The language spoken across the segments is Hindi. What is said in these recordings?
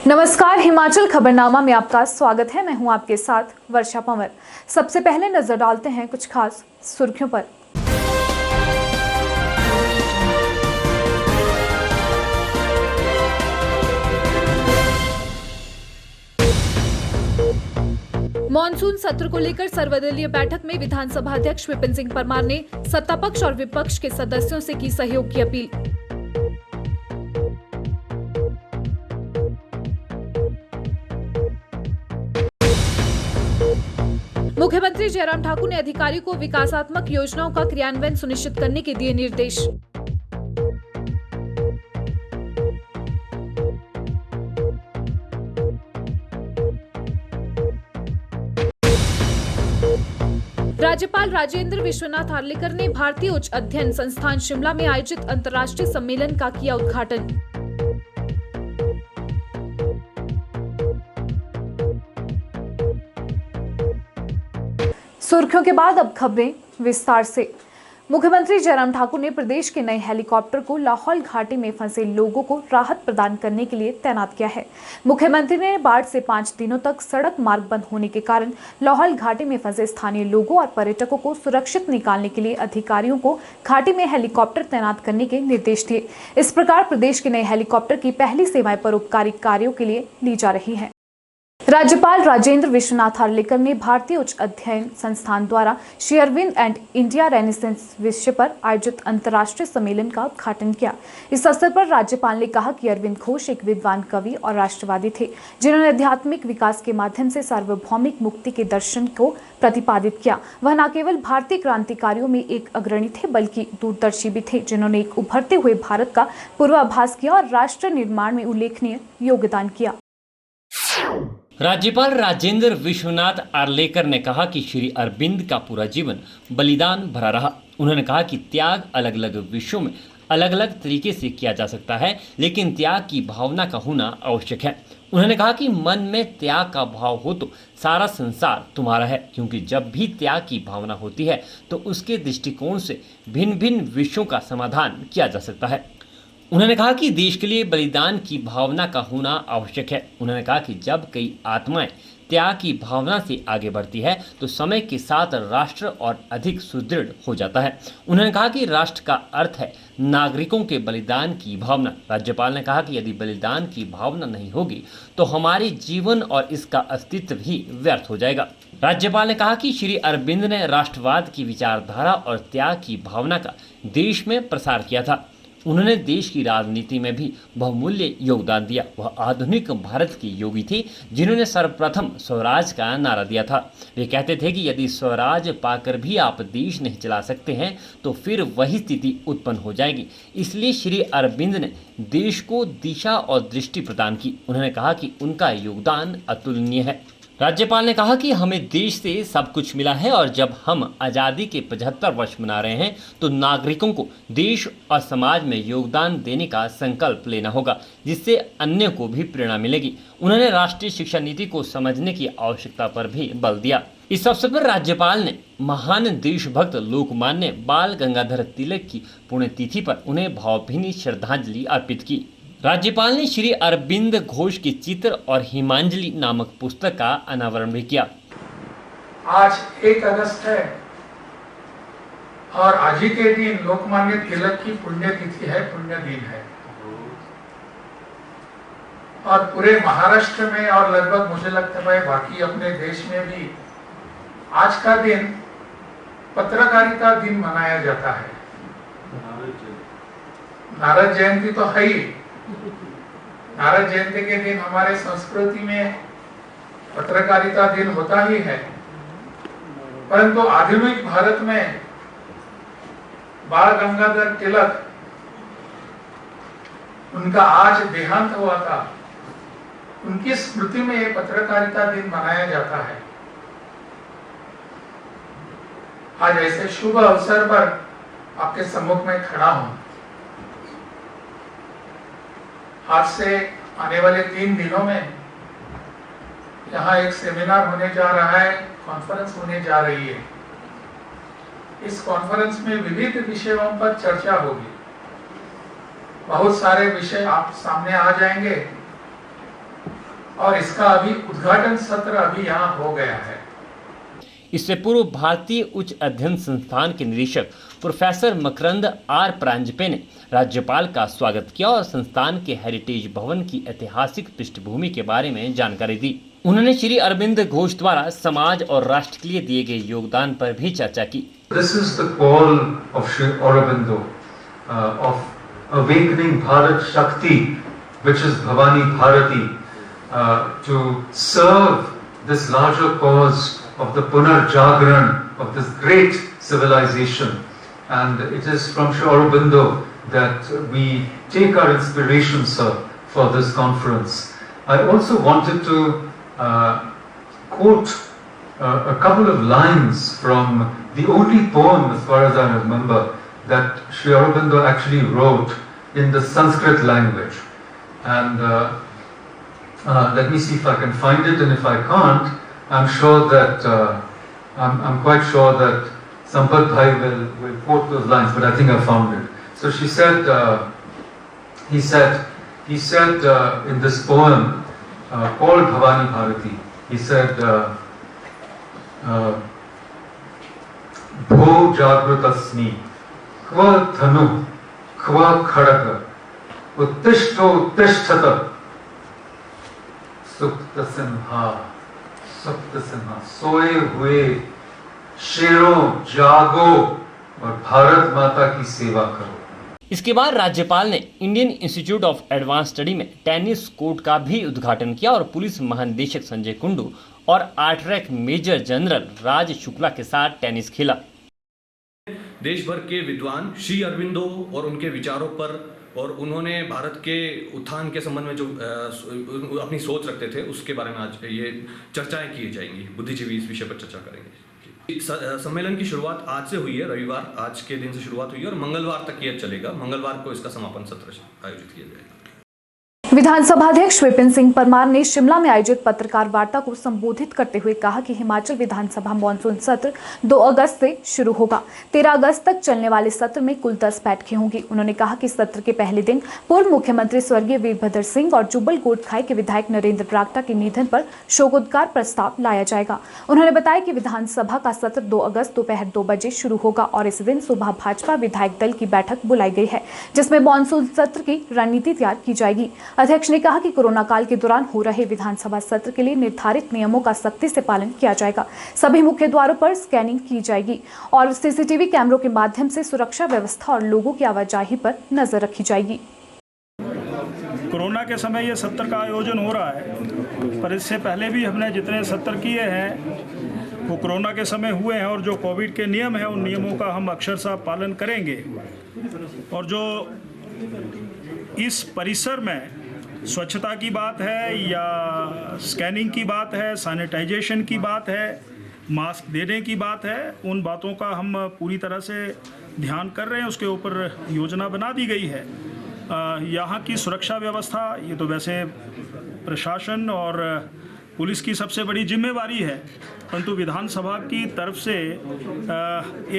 नमस्कार, हिमाचल खबरनामा में आपका स्वागत है। मैं हूं आपके साथ वर्षा पंवर। सबसे पहले नजर डालते हैं कुछ खास सुर्खियों पर। मॉनसून सत्र को लेकर सर्वदलीय बैठक में विधानसभा अध्यक्ष विपिन सिंह परमार ने सत्तापक्ष और विपक्ष के सदस्यों से की सहयोग की अपील। मुख्यमंत्री जयराम ठाकुर ने अधिकारियों को विकासात्मक योजनाओं का क्रियान्वयन सुनिश्चित करने के दिए निर्देश। राज्यपाल राजेंद्र विश्वनाथ आर्लेकर ने भारतीय उच्च अध्ययन संस्थान शिमला में आयोजित अंतर्राष्ट्रीय सम्मेलन का किया उद्घाटन। सुर्खियों के बाद अब खबरें विस्तार से। मुख्यमंत्री जयराम ठाकुर ने प्रदेश के नए हेलीकॉप्टर को लाहौल घाटी में फंसे लोगों को राहत प्रदान करने के लिए तैनात किया है। मुख्यमंत्री ने बाढ़ से 5 दिनों तक सड़क मार्ग बंद होने के कारण लाहौल घाटी में फंसे स्थानीय लोगों और पर्यटकों को सुरक्षित निकालने के लिए अधिकारियों को घाटी में हेलीकॉप्टर तैनात करने के निर्देश दिए। इस प्रकार प्रदेश के नए हेलीकॉप्टर की पहली सेवाएं परोपकारी कार्यों के लिए ली जा रही है। राज्यपाल राजेंद्र विश्वनाथ आर्लेकर ने भारतीय उच्च अध्ययन संस्थान द्वारा Shri Aurobindo and India renaissance विषय पर आयोजित अंतर्राष्ट्रीय सम्मेलन का उद्घाटन किया। इस अवसर पर राज्यपाल ने कहा कि अरविंद घोष एक विद्वान कवि और राष्ट्रवादी थे, जिन्होंने आध्यात्मिक विकास के माध्यम से सार्वभौमिक मुक्ति के दर्शन को प्रतिपादित किया। वह न केवल भारतीय क्रांतिकारियों में एक अग्रणी थे, बल्कि दूरदर्शी भी थे, जिन्होंने एक उभरते हुए भारत का पूर्वाभास किया और राष्ट्र निर्माण में उल्लेखनीय योगदान किया। राज्यपाल राजेंद्र विश्वनाथ आर्लेकर ने कहा कि श्री अरविंद का पूरा जीवन बलिदान भरा रहा। उन्होंने कहा कि त्याग अलग अलग विषयों में अलग अलग तरीके से किया जा सकता है, लेकिन त्याग की भावना का होना आवश्यक है। उन्होंने कहा कि मन में त्याग का भाव हो तो सारा संसार तुम्हारा है, क्योंकि जब भी त्याग की भावना होती है तो उसके दृष्टिकोण से भिन्न भिन्न विषयों का समाधान किया जा सकता है। उन्होंने कहा कि देश के लिए बलिदान की भावना का होना आवश्यक है। उन्होंने कहा कि जब कई आत्माएं त्याग की भावना से आगे बढ़ती है तो समय के साथ राष्ट्र और अधिक सुदृढ़ हो जाता है। उन्होंने कहा कि राष्ट्र का अर्थ है नागरिकों के बलिदान की भावना। राज्यपाल ने कहा कि यदि बलिदान की भावना नहीं होगी तो हमारे जीवन और इसका अस्तित्व ही व्यर्थ हो जाएगा। राज्यपाल ने कहा कि श्री अरविंद ने राष्ट्रवाद की विचारधारा और त्याग की भावना का देश में प्रसार किया था। उन्होंने देश की राजनीति में भी बहुमूल्य योगदान दिया। वह आधुनिक भारत के योगी थे, जिन्होंने सर्वप्रथम स्वराज का नारा दिया था। वे कहते थे कि यदि स्वराज पाकर भी आप देश नहीं चला सकते हैं तो फिर वही स्थिति उत्पन्न हो जाएगी। इसलिए श्री अरविंद ने देश को दिशा और दृष्टि प्रदान की। उन्होंने कहा कि उनका योगदान अतुलनीय है। राज्यपाल ने कहा कि हमें देश से सब कुछ मिला है और जब हम आज़ादी के 75 वर्ष मना रहे हैं तो नागरिकों को देश और समाज में योगदान देने का संकल्प लेना होगा, जिससे अन्य को भी प्रेरणा मिलेगी। उन्होंने राष्ट्रीय शिक्षा नीति को समझने की आवश्यकता पर भी बल दिया। इस अवसर पर राज्यपाल ने महान देशभक्त लोकमान्य बाल गंगाधर तिलक की पुण्यतिथि पर उन्हें भावभीनी श्रद्धांजलि अर्पित की। राज्यपाल ने श्री अरविंद घोष के चित्र और हिमांजलि नामक पुस्तक का अनावरण भी किया। आज 1 अगस्त है और आज ही के दिन लोकमान्य तिलक की पुण्यतिथि है, पुण्य दिन है। और पूरे महाराष्ट्र में और लगभग मुझे लगता है बाकी अपने देश में भी आज का दिन पत्रकारिता दिन मनाया जाता है। नारद जयंती तो है ही। नारद जयंती के दिन हमारे संस्कृति में पत्रकारिता दिन होता ही है, परंतु आधुनिक भारत में बाल गंगाधर तिलक, उनका आज देहांत हुआ था, उनकी स्मृति में ये पत्रकारिता दिन मनाया जाता है। आज ऐसे शुभ अवसर पर आपके सम्मुख में खड़ा हूं। आज से आने वाले 3 दिनों में यहाँ एक सेमिनार होने जा रहा है, कॉन्फ्रेंस होने जा रही है। इस कॉन्फ्रेंस में विविध विषयों पर चर्चा होगी। बहुत सारे विषय आप सामने आ जाएंगे और इसका अभी उद्घाटन सत्र अभी यहाँ हो गया है। इससे पूर्व भारतीय उच्च अध्ययन संस्थान के निदेशक प्रोफेसर मकरंद आर प्रांजपे ने राज्यपाल का स्वागत किया और संस्थान के हेरिटेज भवन की ऐतिहासिक पृष्ठभूमि के बारे में जानकारी दी। उन्होंने श्री अरविंद घोष द्वारा समाज और राष्ट्र के लिए दिए गए योगदान पर भी चर्चा की। This is the call of Sri Aurobindo, of awakening Bharat Shakti, which is Bhavani Bharati, to serve this larger cause of the Punarjagran of this great civilization. And it is from Sri Aurobindo that we take our inspiration, sir, for this conference. I also wanted to quote a couple of lines from the only poem, as far as I remember, that Sri Aurobindo actually wrote in the Sanskrit language. And let me see if I can find it, and if I can't, I'm sure that I'm quite sure that Sampath Bhai will quote those lines, but I think I found it. So she said, he said in this poem called Bhavani Bharati, he said, Bho Jagrutasmi, Kva Dhanu, Kva Khadaka, Uttishto Uttishtata, Sukta Simha, सोए हुए शेरों जागो और भारत माता की सेवा करो। इसके बाद राज्यपाल ने Indian institute of advance study में टेनिस कोर्ट का भी उद्घाटन किया और पुलिस महानिदेशक संजय कुंडू और आर्टरैक मेजर जनरल राज शुक्ला के साथ टेनिस खेला। देश भर के विद्वान श्री अरविंदो और उनके विचारों पर और उन्होंने भारत के उत्थान के संबंध में जो अपनी सोच रखते थे उसके बारे में आज ये चर्चाएं की जाएंगी। बुद्धिजीवी इस विषय पर चर्चा करेंगे। सम्मेलन की शुरुआत आज से हुई है, रविवार आज के दिन से शुरुआत हुई है और मंगलवार तक ये चलेगा। मंगलवार को इसका समापन सत्र आयोजित किया जाएगा। विधानसभा अध्यक्ष विपिन सिंह परमार ने शिमला में आयोजित पत्रकार वार्ता को संबोधित करते हुए कहा कि हिमाचल विधानसभा मानसून सत्र 2 अगस्त से शुरू होगा। 13 अगस्त तक चलने वाले सत्र में कुल 10 बैठकें होंगी। उन्होंने कहा कि सत्र के पहले दिन पूर्व मुख्यमंत्री स्वर्गीय वीरभद्र सिंह और जुब्बल कोटखाई के विधायक नरेंद्र बरागटा के निधन पर शोकोदगार प्रस्ताव लाया जाएगा। उन्होंने बताया कि विधानसभा का सत्र 2 अगस्त दोपहर 2 बजे शुरू होगा और इस दिन सुबह भाजपा विधायक दल की बैठक बुलाई गई है, जिसमें मानसून सत्र की रणनीति तैयार की जाएगी। अध्यक्ष ने कहा कि कोरोना काल के दौरान हो रहे विधानसभा सत्र के लिए निर्धारित नियमों का सख्ती से पालन किया जाएगा। सभी मुख्य द्वारों पर स्कैनिंग की जाएगी और सीसीटीवी कैमरों के माध्यम से सुरक्षा व्यवस्था और लोगों की आवाजाही पर नजर रखी जाएगी। कोरोना के समय ये सत्र का आयोजन हो रहा है, पर इससे पहले भी हमने जितने सत्र किए हैं वो कोरोना के समय हुए हैं और जो कोविड के नियम हैं उन नियमों का हम अक्षरशः पालन करेंगे। और जो इस परिसर में स्वच्छता की बात है या स्कैनिंग की बात है, सैनिटाइजेशन की बात है, मास्क देने की बात है, उन बातों का हम पूरी तरह से ध्यान कर रहे हैं। उसके ऊपर योजना बना दी गई है। यहाँ की सुरक्षा व्यवस्था ये तो वैसे प्रशासन और पुलिस की सबसे बड़ी जिम्मेवारी है, परंतु विधानसभा की तरफ से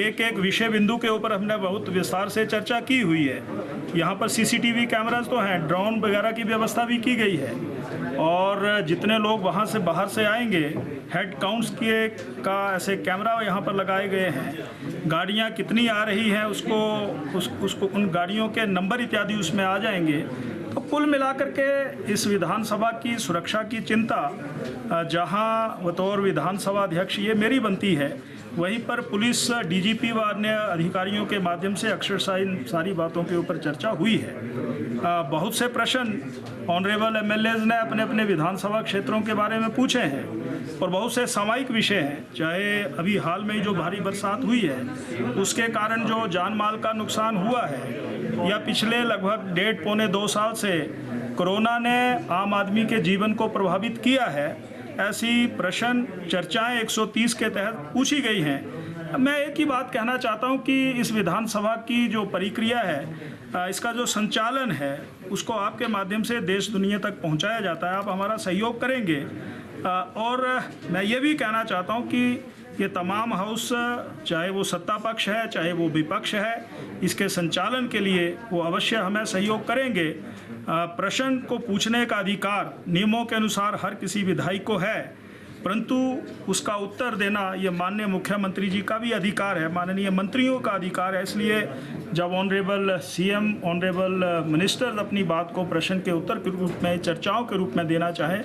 एक एक विषय बिंदु के ऊपर हमने बहुत विस्तार से चर्चा की हुई है। यहाँ पर सीसीटीवी कैमरास तो हैं, ड्रोन वगैरह की व्यवस्था भी की गई है और जितने लोग वहाँ से बाहर से आएंगे हेड काउंट्स का ऐसे कैमरा यहाँ पर लगाए गए हैं। गाड़ियाँ कितनी आ रही हैं उसको उन गाड़ियों के नंबर इत्यादि उसमें आ जाएंगे। तो कुल मिलाकर के इस विधानसभा की सुरक्षा की चिंता जहां बतौर विधानसभा अध्यक्ष ये मेरी बनती है, वहीं पर पुलिस डीजीपी व अन्य अधिकारियों के माध्यम से अक्सर इन सारी बातों के ऊपर चर्चा हुई है। बहुत से प्रश्न ऑनरेबल एमएलएज ने अपने अपने विधानसभा क्षेत्रों के बारे में पूछे हैं और बहुत से सामयिक विषय हैं, चाहे अभी हाल में जो भारी बरसात हुई है उसके कारण जो जान माल का नुकसान हुआ है, या पिछले लगभग 1.5-2 साल से कोरोना ने आम आदमी के जीवन को प्रभावित किया है, ऐसी प्रश्न चर्चाएं 130 के तहत पूछी गई हैं। मैं एक ही बात कहना चाहता हूं कि इस विधानसभा की जो प्रक्रिया है, इसका जो संचालन है उसको आपके माध्यम से देश दुनिया तक पहुंचाया जाता है। आप हमारा सहयोग करेंगे। और मैं ये भी कहना चाहता हूं कि ये तमाम हाउस, चाहे वो सत्ता पक्ष है चाहे वो विपक्ष है, इसके संचालन के लिए वो अवश्य हमें सहयोग करेंगे। प्रश्न को पूछने का अधिकार नियमों के अनुसार हर किसी विधायी को है, परंतु उसका उत्तर देना ये माननीय मुख्यमंत्री जी का भी अधिकार है, माननीय मंत्रियों का अधिकार है। इसलिए जब ऑनरेबल सीएम, ऑनरेबल मिनिस्टर अपनी बात को प्रश्न के उत्तर के रूप में, चर्चाओं के रूप में देना चाहें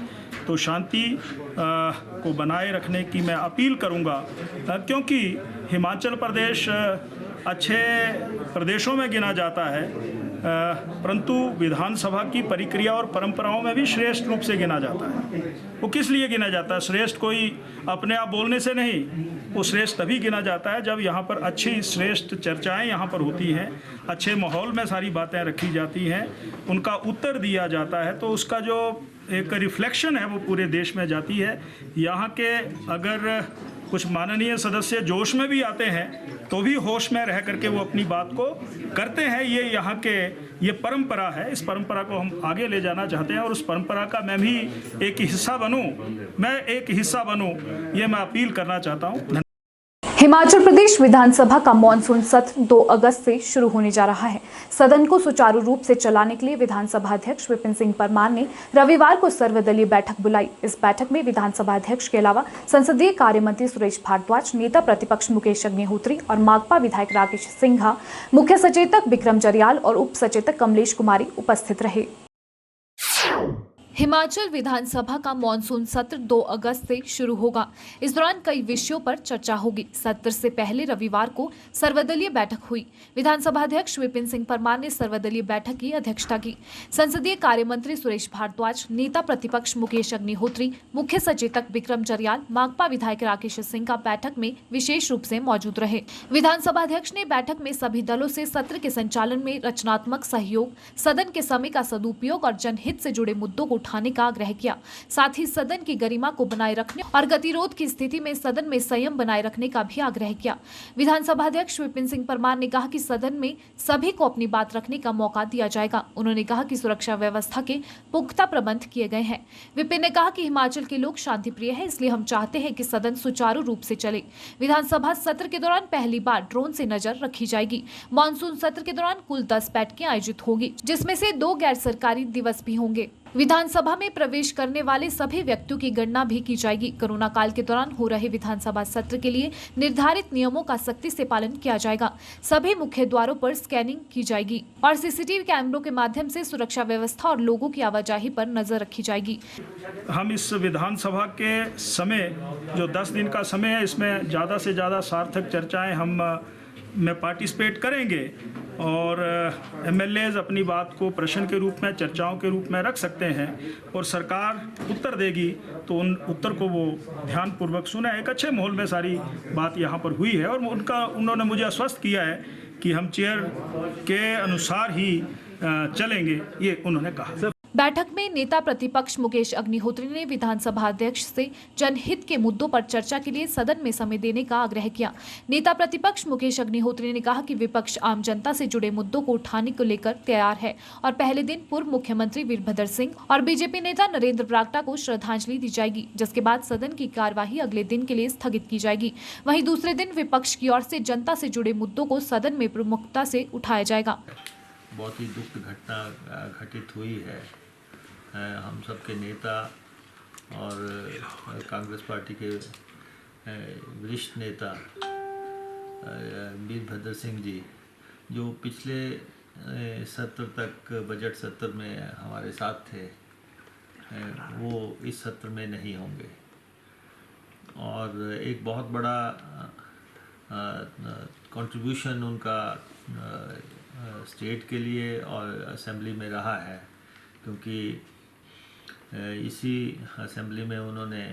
तो शांति को बनाए रखने की मैं अपील करूंगा, क्योंकि हिमाचल प्रदेश अच्छे प्रदेशों में गिना जाता है, परंतु विधानसभा की प्रक्रिया और परंपराओं में भी श्रेष्ठ रूप से गिना जाता है। वो किस लिए गिना जाता है? श्रेष्ठ कोई अपने आप बोलने से नहीं, वो श्रेष्ठ तभी गिना जाता है जब यहाँ पर अच्छी श्रेष्ठ चर्चाएं यहाँ पर होती हैं, अच्छे माहौल में सारी बातें रखी जाती हैं, उनका उत्तर दिया जाता है, तो उसका जो एक रिफ्लेक्शन है वो पूरे देश में जाती है। यहाँ के अगर कुछ माननीय सदस्य जोश में भी आते हैं तो भी होश में रह करके वो अपनी बात को करते हैं। ये यहाँ के ये परंपरा है, इस परंपरा को हम आगे ले जाना चाहते हैं और उस परंपरा का मैं भी एक हिस्सा बनूं, ये मैं अपील करना चाहता हूँ। हिमाचल प्रदेश विधानसभा का मॉनसून सत्र 2 अगस्त से शुरू होने जा रहा है। सदन को सुचारू रूप से चलाने के लिए विधानसभा अध्यक्ष विपिन सिंह परमार ने रविवार को सर्वदलीय बैठक बुलाई। इस बैठक में विधानसभा अध्यक्ष के अलावा संसदीय कार्य मंत्री सुरेश भारद्वाज, नेता प्रतिपक्ष मुकेश अग्निहोत्री और माकपा विधायक राकेश सिंघा, मुख्य सचेतक विक्रम जरियाल और उप सचेतक कमलेश कुमारी उपस्थित रहे। हिमाचल विधानसभा का मॉनसून सत्र 2 अगस्त से शुरू होगा। इस दौरान कई विषयों पर चर्चा होगी। सत्र से पहले रविवार को सर्वदलीय बैठक हुई। विधानसभा अध्यक्ष विपिन सिंह परमार ने सर्वदलीय बैठक की अध्यक्षता की। संसदीय कार्य मंत्री सुरेश भारद्वाज, नेता प्रतिपक्ष मुकेश अग्निहोत्री, मुख्य सचेतक विक्रम जरियाल, माकपा विधायक राकेश सिंह बैठक में विशेष रूप से मौजूद रहे। विधानसभा अध्यक्ष ने बैठक में सभी दलों से सत्र के संचालन में रचनात्मक सहयोग, सदन के समय का सदुपयोग और जनहित से जुड़े मुद्दों को उठाने का आग्रह किया। साथ ही सदन की गरिमा को बनाए रखने और गतिरोध की स्थिति में सदन में संयम बनाए रखने का भी आग्रह किया। विधानसभा अध्यक्ष विपिन सिंह परमार ने कहा कि सदन में सभी को अपनी बात रखने का मौका दिया जाएगा। उन्होंने कहा कि सुरक्षा व्यवस्था के पुख्ता प्रबंध किए गए हैं। विपिन ने कहा कि हिमाचल के लोग शांति प्रिय है, इसलिए हम चाहते हैं कि सदन सुचारू रूप से चले। विधानसभा सत्र के दौरान पहली बार ड्रोन से नजर रखी जाएगी। मानसून सत्र के दौरान कुल 10 बैठकें आयोजित होगी, जिसमें से 2 गैर सरकारी दिवस भी होंगे। विधानसभा में प्रवेश करने वाले सभी व्यक्तियों की गणना भी की जाएगी। कोरोना काल के दौरान हो रहे विधानसभा सत्र के लिए निर्धारित नियमों का सख्ती से पालन किया जाएगा। सभी मुख्य द्वारों पर स्कैनिंग की जाएगी और सीसीटीवी कैमरों के माध्यम से सुरक्षा व्यवस्था और लोगों की आवाजाही पर नजर रखी जाएगी। हम इस विधानसभा के समय जो 10 दिन का समय है, इसमें ज़्यादा से ज़्यादा सार्थक चर्चाएं हम में पार्टिसिपेट करेंगे और एमएलएज अपनी बात को प्रश्न के रूप में, चर्चाओं के रूप में रख सकते हैं और सरकार उत्तर देगी तो उन उत्तर को वो ध्यानपूर्वक सुने। एक अच्छे माहौल में सारी बात यहाँ पर हुई है और उन्होंने मुझे आश्वस्त किया है कि हम चेयर के अनुसार ही चलेंगे, ये उन्होंने कहा। बैठक में नेता प्रतिपक्ष मुकेश अग्निहोत्री ने विधानसभा अध्यक्ष से जनहित के मुद्दों पर चर्चा के लिए सदन में समय देने का आग्रह किया। नेता प्रतिपक्ष मुकेश अग्निहोत्री ने कहा कि विपक्ष आम जनता से जुड़े मुद्दों को उठाने को लेकर तैयार है और पहले दिन पूर्व मुख्यमंत्री वीरभद्र सिंह और बीजेपी नेता नरेंद्र बरागटा को श्रद्धांजलि दी जाएगी, जिसके बाद सदन की कार्यवाही अगले दिन के लिए स्थगित की जाएगी। वहीं दूसरे दिन विपक्ष की ओर से जनता से जुड़े मुद्दों को सदन में प्रमुखता से उठाया जाएगा। बहुत ही दुख घटना घटित हुई है। हम सबके नेता और कांग्रेस पार्टी के वरिष्ठ नेता वीरभद्र सिंह जी, जो पिछले सत्र तक बजट सत्र में हमारे साथ थे, वो इस सत्र में नहीं होंगे। और एक बहुत बड़ा कंट्रीब्यूशन उनका स्टेट के लिए और असेंबली में रहा है, क्योंकि इसी असेंबली में उन्होंने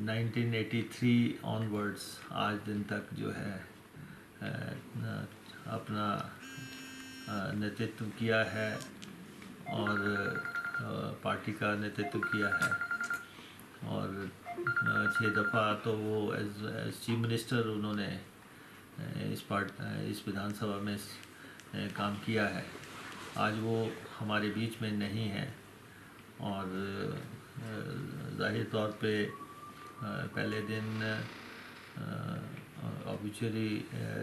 1983 ऑनवर्ड्स आज दिन तक जो है अपना नेतृत्व किया है और पार्टी का नेतृत्व किया है। और 6 दफ़ा तो वो एज चीफ मिनिस्टर उन्होंने इस विधानसभा में काम किया है। आज वो हमारे बीच में नहीं है और जाहिर तौर पे पहले दिन ऑब्विचुअली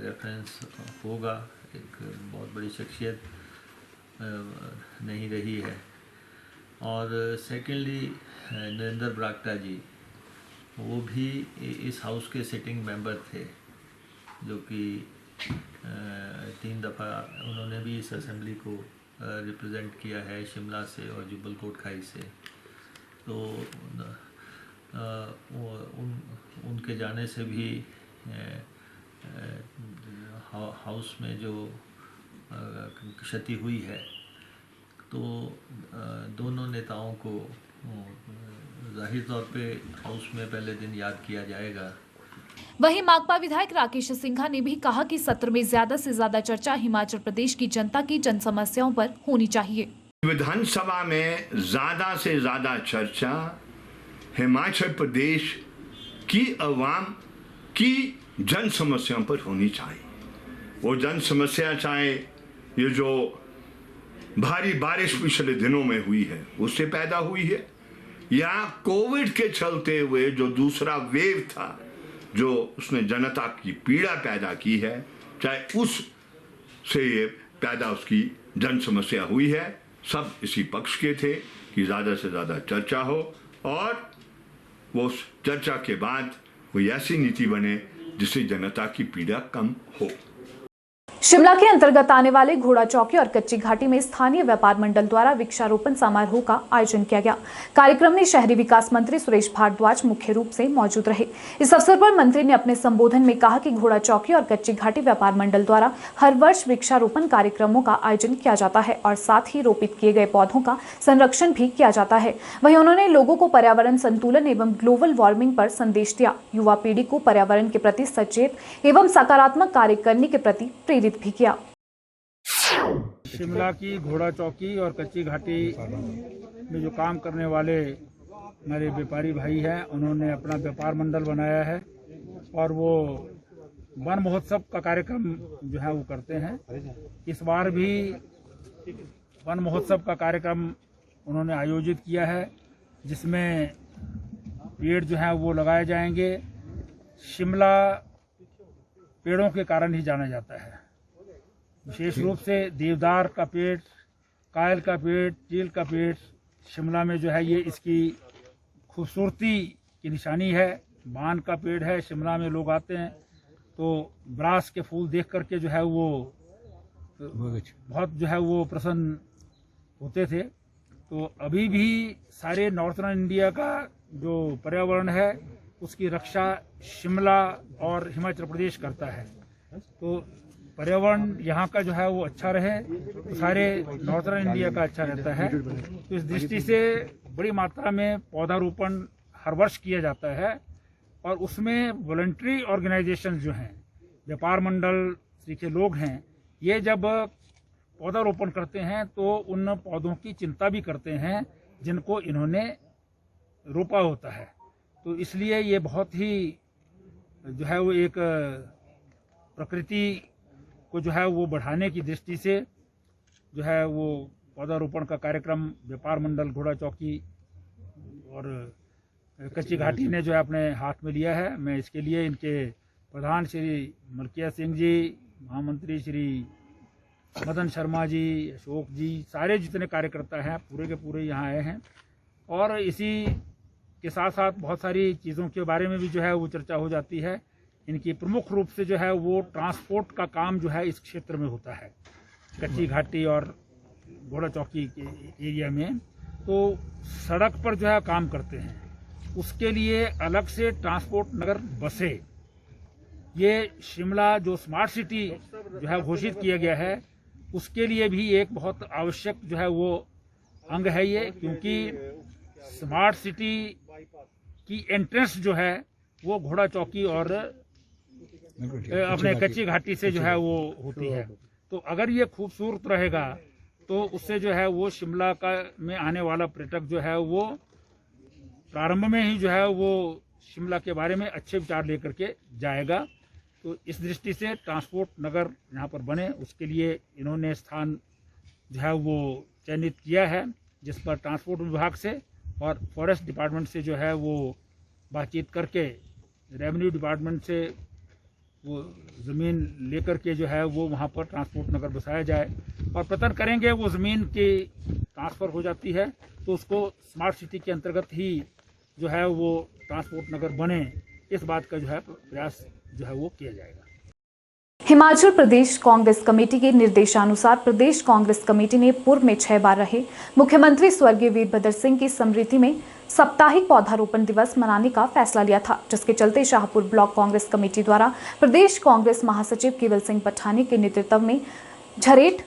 रेफरेंस होगा, एक बहुत बड़ी शख्सियत नहीं रही है। और सेकेंडली नरेंद्र बरागटा जी, वो भी इस हाउस के सिटिंग मेंबर थे, जो कि 3 दफ़ा उन्होंने भी इस असेंबली को रिप्रेजेंट किया है, शिमला से और जुब्बल कोटखाई से। तो उनके जाने से भी हाउस में जो क्षति हुई है, तो दोनों नेताओं को जाहिर तौर पे हाउस में पहले दिन याद किया जाएगा। वहीं माकपा विधायक राकेश सिंघा ने भी कहा कि सत्र में ज्यादा से ज्यादा चर्चा हिमाचल प्रदेश की जनता की जन समस्याओं पर होनी चाहिए। विधानसभा में ज्यादा से ज्यादा चर्चा हिमाचल प्रदेश की अवाम की जन समस्याओं पर होनी चाहिए। वो जन समस्या चाहे ये जो भारी बारिश पिछले दिनों में हुई है उससे पैदा हुई है, या कोविड के चलते हुए जो दूसरा वेव था जो उसने जनता की पीड़ा पैदा की है, चाहे उस से ये पैदा उसकी जन समस्या हुई है, सब इसी पक्ष के थे कि ज़्यादा से ज़्यादा चर्चा हो और वो उस चर्चा के बाद कोई ऐसी नीति बने जिससे जनता की पीड़ा कम हो। शिमला के अंतर्गत आने वाले घोड़ा चौकी और कच्ची घाटी में स्थानीय व्यापार मंडल द्वारा वृक्षारोपण समारोह का आयोजन किया गया। कार्यक्रम में शहरी विकास मंत्री सुरेश भारद्वाज मुख्य रूप से मौजूद रहे। इस अवसर पर मंत्री ने अपने संबोधन में कहा कि घोड़ा चौकी और कच्ची घाटी व्यापार मंडल द्वारा हर वर्ष वृक्षारोपण कार्यक्रमों का आयोजन किया जाता है और साथ ही रोपित किए गए पौधों का संरक्षण भी किया जाता है। वहीं उन्होंने लोगों को पर्यावरण संतुलन एवं ग्लोबल वार्मिंग पर संदेश दिया। युवा पीढ़ी को पर्यावरण के प्रति सचेत एवं सकारात्मक कार्य करने के प्रति प्रेरित भी किया। शिमला की घोड़ा चौकी और कच्ची घाटी में जो काम करने वाले हमारे व्यापारी भाई हैं, उन्होंने अपना व्यापार मंडल बनाया है और वो वन महोत्सव का कार्यक्रम जो है वो करते हैं। इस बार भी वन महोत्सव का कार्यक्रम उन्होंने आयोजित किया है, जिसमें पेड़ जो है वो लगाए जाएंगे। शिमला पेड़ों के कारण ही जाना जाता है, विशेष रूप से देवदार का पेड़, कायल का पेड़, चील का पेड़ शिमला में जो है ये इसकी खूबसूरती की निशानी है। बान का पेड़ है, शिमला में लोग आते हैं तो ब्रास के फूल देख करके जो है वो बहुत जो है वो प्रसन्न होते थे। तो अभी भी सारे नॉर्थर्न इंडिया का जो पर्यावरण है उसकी रक्षा शिमला और हिमाचल प्रदेश करता है। तो पर्यावरण यहाँ का जो है वो अच्छा रहे तो सारे नॉर्थर्न इंडिया का अच्छा रहता है। तो इस दृष्टि से बड़ी मात्रा में पौधारोपण हर वर्ष किया जाता है और उसमें वॉलंटरी ऑर्गेनाइजेशन जो हैं, व्यापार मंडल के लोग हैं, ये जब पौधारोपण करते हैं तो उन पौधों की चिंता भी करते हैं जिनको इन्होंने रोपा होता है। तो इसलिए ये बहुत ही जो है वो एक प्रकृति को जो है वो बढ़ाने की दृष्टि से जो है वो पौधारोपण का कार्यक्रम व्यापार मंडल घोड़ा चौकी और कच्ची घाटी ने जो है अपने हाथ में लिया है। मैं इसके लिए इनके प्रधान श्री मलकिया सिंह जी, महामंत्री श्री मदन शर्मा जी, अशोक जी, सारे जितने कार्यकर्ता हैं पूरे के पूरे यहाँ आए हैं। और इसी के साथ साथ बहुत सारी चीज़ों के बारे में भी जो है वो चर्चा हो जाती है। इनकी प्रमुख रूप से जो है वो ट्रांसपोर्ट का काम जो है इस क्षेत्र में होता है, कच्ची घाटी और घोड़ा चौकी के एरिया में। तो सड़क पर जो है काम करते हैं, उसके लिए अलग से ट्रांसपोर्ट नगर बसें, ये शिमला जो स्मार्ट सिटी जो है घोषित किया गया है उसके लिए भी एक बहुत आवश्यक जो है वो अंग है ये, क्योंकि स्मार्ट सिटी की एंट्रेंस जो है वो घोड़ा चौकी और अपने कच्ची घाटी से जो है वो होती है। तो अगर ये खूबसूरत रहेगा तो उससे जो है वो शिमला का में आने वाला पर्यटक जो है वो प्रारंभ में ही जो है वो शिमला के बारे में अच्छे विचार लेकर के जाएगा। तो इस दृष्टि से ट्रांसपोर्ट नगर यहाँ पर बने उसके लिए इन्होंने स्थान जो है वो चयनित किया है, जिस पर ट्रांसपोर्ट विभाग से और फॉरेस्ट डिपार्टमेंट से जो है वो बातचीत करके रेवेन्यू डिपार्टमेंट से वो ज़मीन लेकर के जो है वो वहाँ पर ट्रांसपोर्ट नगर बसाया जाए, और प्रयत्न करेंगे वो ज़मीन की ट्रांसफ़र हो जाती है तो उसको स्मार्ट सिटी के अंतर्गत ही जो है वो ट्रांसपोर्ट नगर बने, इस बात का जो है प्रयास जो है वो किया जाएगा। हिमाचल प्रदेश कांग्रेस कमेटी के निर्देशानुसार प्रदेश कांग्रेस कमेटी ने पूर्व में 6 बार रहे मुख्यमंत्री स्वर्गीय वीरभद्र सिंह की स्मृति में साप्ताहिक पौधारोपण दिवस मनाने का फैसला लिया था, जिसके चलते शाहपुर ब्लॉक कांग्रेस कमेटी द्वारा प्रदेश कांग्रेस महासचिव केवल सिंह पठानिया के नेतृत्व में झरेट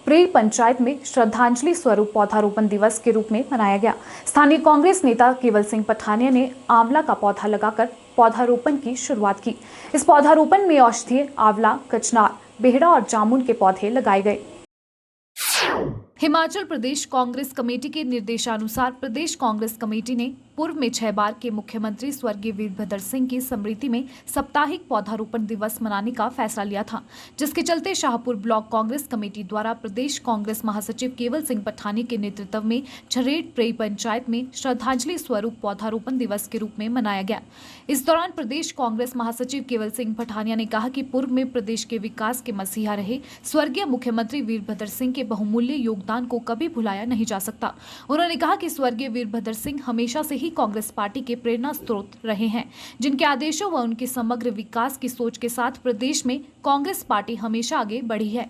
प्रेई पंचायत में श्रद्धांजलि स्वरूप पौधारोपण दिवस के रूप में मनाया गया। स्थानीय कांग्रेस नेता केवल सिंह पठानिया ने आंवला का पौधा लगाकर पौधारोपण की शुरुआत की। इस पौधारोपण में औषधीय आंवला, कचनार, बेहड़ा और जामुन के पौधे लगाए गए। हिमाचल प्रदेश कांग्रेस कमेटी के निर्देशानुसार प्रदेश कांग्रेस कमेटी ने पूर्व में 6 बार के मुख्यमंत्री स्वर्गीय वीरभद्र सिंह की स्मृति में साप्ताहिक पौधारोपण दिवस मनाने का फैसला लिया था, जिसके चलते शाहपुर ब्लॉक कांग्रेस कमेटी द्वारा प्रदेश कांग्रेस महासचिव केवल सिंह पठानिया के नेतृत्व में झरेट प्रेई पंचायत में श्रद्धांजलि स्वरूप पौधारोपण दिवस के रूप में मनाया गया। इस दौरान प्रदेश कांग्रेस महासचिव केवल सिंह पठानिया ने कहा कि पूर्व में प्रदेश के विकास के मसीहा रहे स्वर्गीय मुख्यमंत्री वीरभद्र सिंह के बहुमूल्य योगदान को कभी भुलाया नहीं जा सकता। उन्होंने कहा कि स्वर्गीय वीरभद्र सिंह हमेशा से ही कांग्रेस पार्टी के प्रेरणा स्रोत रहे हैं, जिनके आदेशों व उनके समग्र विकास की सोच के साथ प्रदेश में कांग्रेस पार्टी हमेशा आगे बढ़ी है।